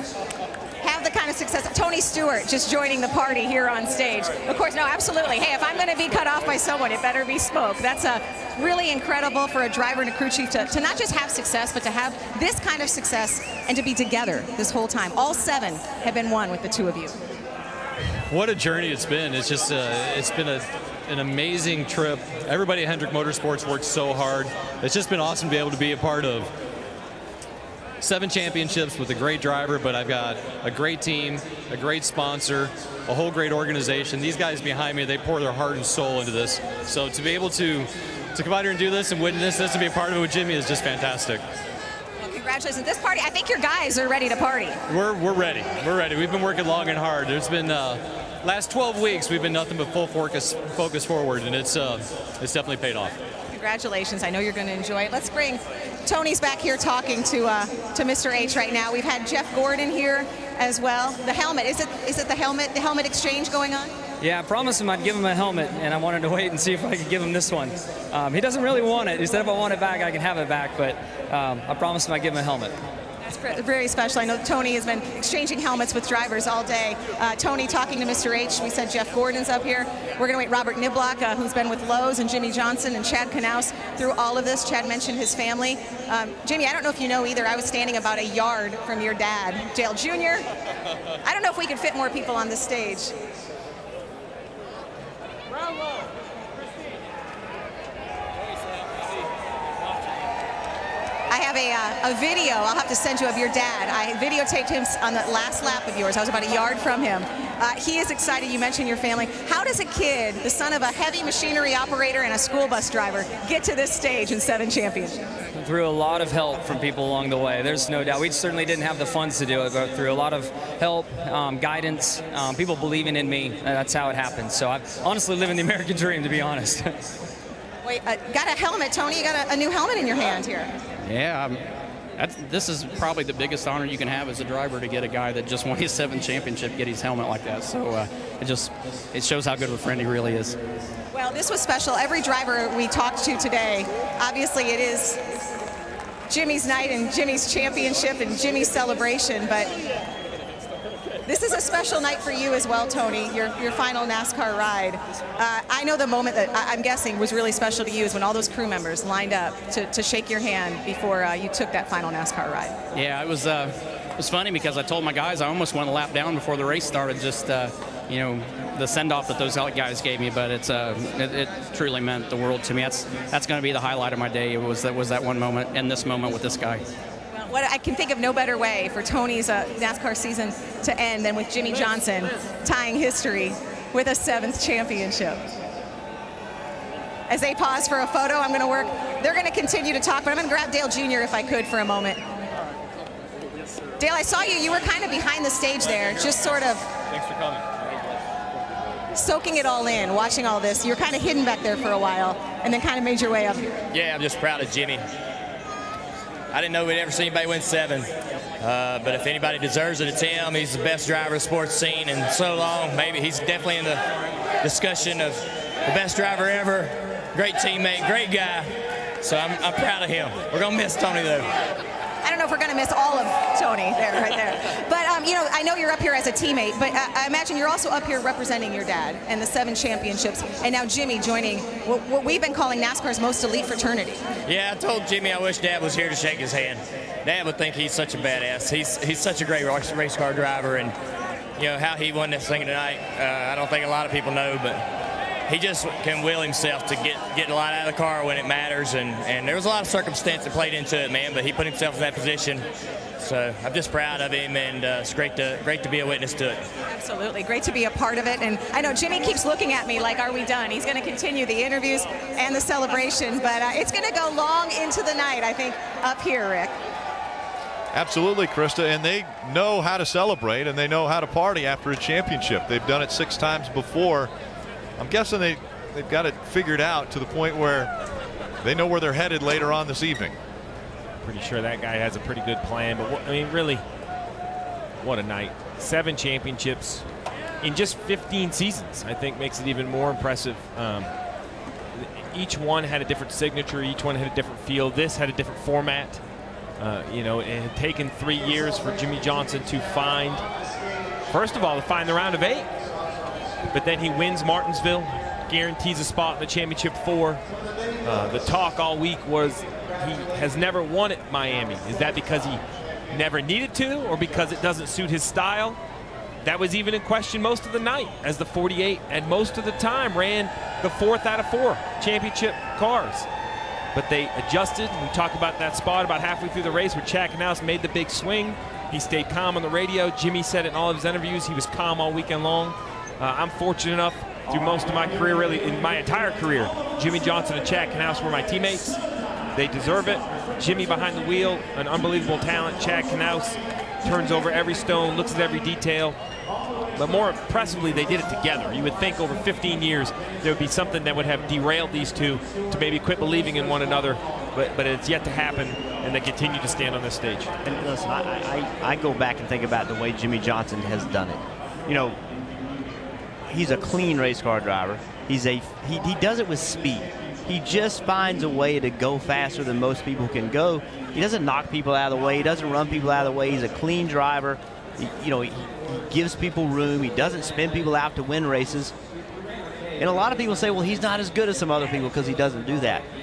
have the kind of success. Tony Stewart just joining the party here on stage. Of course, no, absolutely. Hey, if I'm going to be cut off by someone, it better be Smoke. That's really incredible for a driver and a crew chief to not just have success, but to have this kind of success and to be together this whole time. All 7 have been won with the 2 of you. What a journey it's been. It's just it's been an amazing trip. Everybody at Hendrick Motorsports worked so hard. It's just been awesome to be able to be a part of 7 championships with a great driver, but I've got a great team, a great sponsor, a whole great organization. These guys behind me, they pour their heart and soul into this. So to be able to come out here and do this and witness this and be a part of it with Jimmy is just fantastic. Well, congratulations. This party, I think your guys are ready to party. We're ready. We're ready. We've been working long and hard. There's been last 12 weeks we've been nothing but full focus forward, and it's definitely paid off. Congratulations. I know you're going to enjoy it. Let's bring Tony's back here talking to Mr. H right now. We've had Jeff Gordon here as well. The helmet, is it the helmet exchange going on? Yeah, I promised him I'd give him a helmet, and I wanted to wait and see if I could give him this one. He doesn't really want it. He said if I want it back, I can have it back, but I promised him I'd give him a helmet. That's very special. I know Tony has been exchanging helmets with drivers all day. Tony talking to Mr. H. We said Jeff Gordon's up here. We're going to wait Robert Niblock, who's been with Lowe's, and Jimmy Johnson and Chad Knaus through all of this. Chad mentioned his family. Jimmy, I don't know if you know either. I was standing about a yard from your dad, Dale Jr. I don't know if we can fit more people on the stage. I have a video I'll have to send you of your dad. I videotaped him on the last lap of yours. I was about a yard from him. He is excited. You mentioned your family. How does a kid, the son of a heavy machinery operator and a school bus driver, get to this stage in 7 championships? Through a lot of help from people along the way. There's no doubt. We certainly didn't have the funds to do it, but through a lot of help, guidance, people believing in me, that's how it happened. So I'm honestly living the American dream, to be honest. Wait, got a helmet, Tony. You got a new helmet in your hand here. Yeah, this is probably the biggest honor you can have as a driver, to get a guy that just won his 7th championship get his helmet like that. So it shows how good of a friend he really is. Well, this was special. Every driver we talked to today, obviously it is Jimmy's night and Jimmy's championship and Jimmy's celebration, but this is a special night for you as well, Tony, your final NASCAR ride. I know the moment that I'm guessing was really special to you is when all those crew members lined up to shake your hand before you took that final NASCAR ride. Yeah, it was funny because I told my guys I almost went a lap down before the race started, just the send-off that those guys gave me, but it truly meant the world to me. That's going to be the highlight of my day. It was that one moment and this moment with this guy. What I can think of no better way for Tony's NASCAR season to end than with Jimmie Johnson tying history with a 7th championship. As they pause for a photo, they're going to continue to talk, but I'm going to grab Dale Jr. if I could for a moment. Dale, I saw you were kind of behind the stage there, just sort of Thanks for coming. soaking it all in, watching all this. You were kind of hidden back there for a while and then kind of made your way up here. Yeah, I'm just proud of Jimmy. I didn't know we'd ever see anybody win 7, but if anybody deserves it, it's him. He's the best driver of the sports scene in so long. Maybe he's definitely in the discussion of the best driver ever. Great teammate, great guy. So I'm proud of him. We're gonna miss Tony though. I don't know if we're going to miss all of Tony right there. But, I know you're up here as a teammate, but I imagine you're also up here representing your dad and the 7 championships, and now Jimmy joining what we've been calling NASCAR's most elite fraternity. Yeah, I told Jimmy I wish Dad was here to shake his hand. Dad would think he's such a badass. He's such a great race car driver, and, how he won this thing tonight, I don't think a lot of people know, but he just can will himself to get a lot out of the car when it matters, and there was a lot of circumstance that played into it, man, but he put himself in that position. So I'm just proud of him, and it's great to be a witness to it. Absolutely, great to be a part of it. And I know Jimmy keeps looking at me like, are we done? He's going to continue the interviews and the celebration, but it's going to go long into the night, I think, up here, Rick. Absolutely, Krista, and they know how to celebrate and they know how to party after a championship. They've done it 6 times before. I'm guessing they've got it figured out to the point where they know where they're headed later on this evening. Pretty sure that guy has a pretty good plan, but really, what a night. 7 championships in just 15 seasons, I think makes it even more impressive. Each one had a different signature, each one had a different feel. This had a different format. It had taken 3 years for Jimmie Johnson to find, first of all, to find the round of 8. But then he wins Martinsville, guarantees a spot in the championship 4. The talk all week was he has never won at Miami. Is that because he never needed to, or because it doesn't suit his style? That was even in question most of the night, as the 48 and most of the time ran the 4th out of 4 championship cars. But they adjusted. We talked about that spot about halfway through the race where Chad Knaus made the big swing. He stayed calm on the radio. Jimmy said it in all of his interviews. He was calm all weekend long. I'm fortunate enough through most of my career, really in my entire career, Jimmie Johnson and Chad Knaus were my teammates. They deserve it. Jimmy behind the wheel, an unbelievable talent. Chad Knaus turns over every stone, looks at every detail. But more impressively, they did it together. You would think over 15 years there would be something that would have derailed these two to maybe quit believing in one another, but it's yet to happen, and they continue to stand on this stage. And listen, I go back and think about the way Jimmie Johnson has done it. He's a clean race car driver. He does it with speed. He just finds a way to go faster than most people can go. He doesn't knock people out of the way. He doesn't run people out of the way. He's a clean driver. He gives people room. He doesn't spin people out to win races. And a lot of people say, well, he's not as good as some other people because he doesn't do that.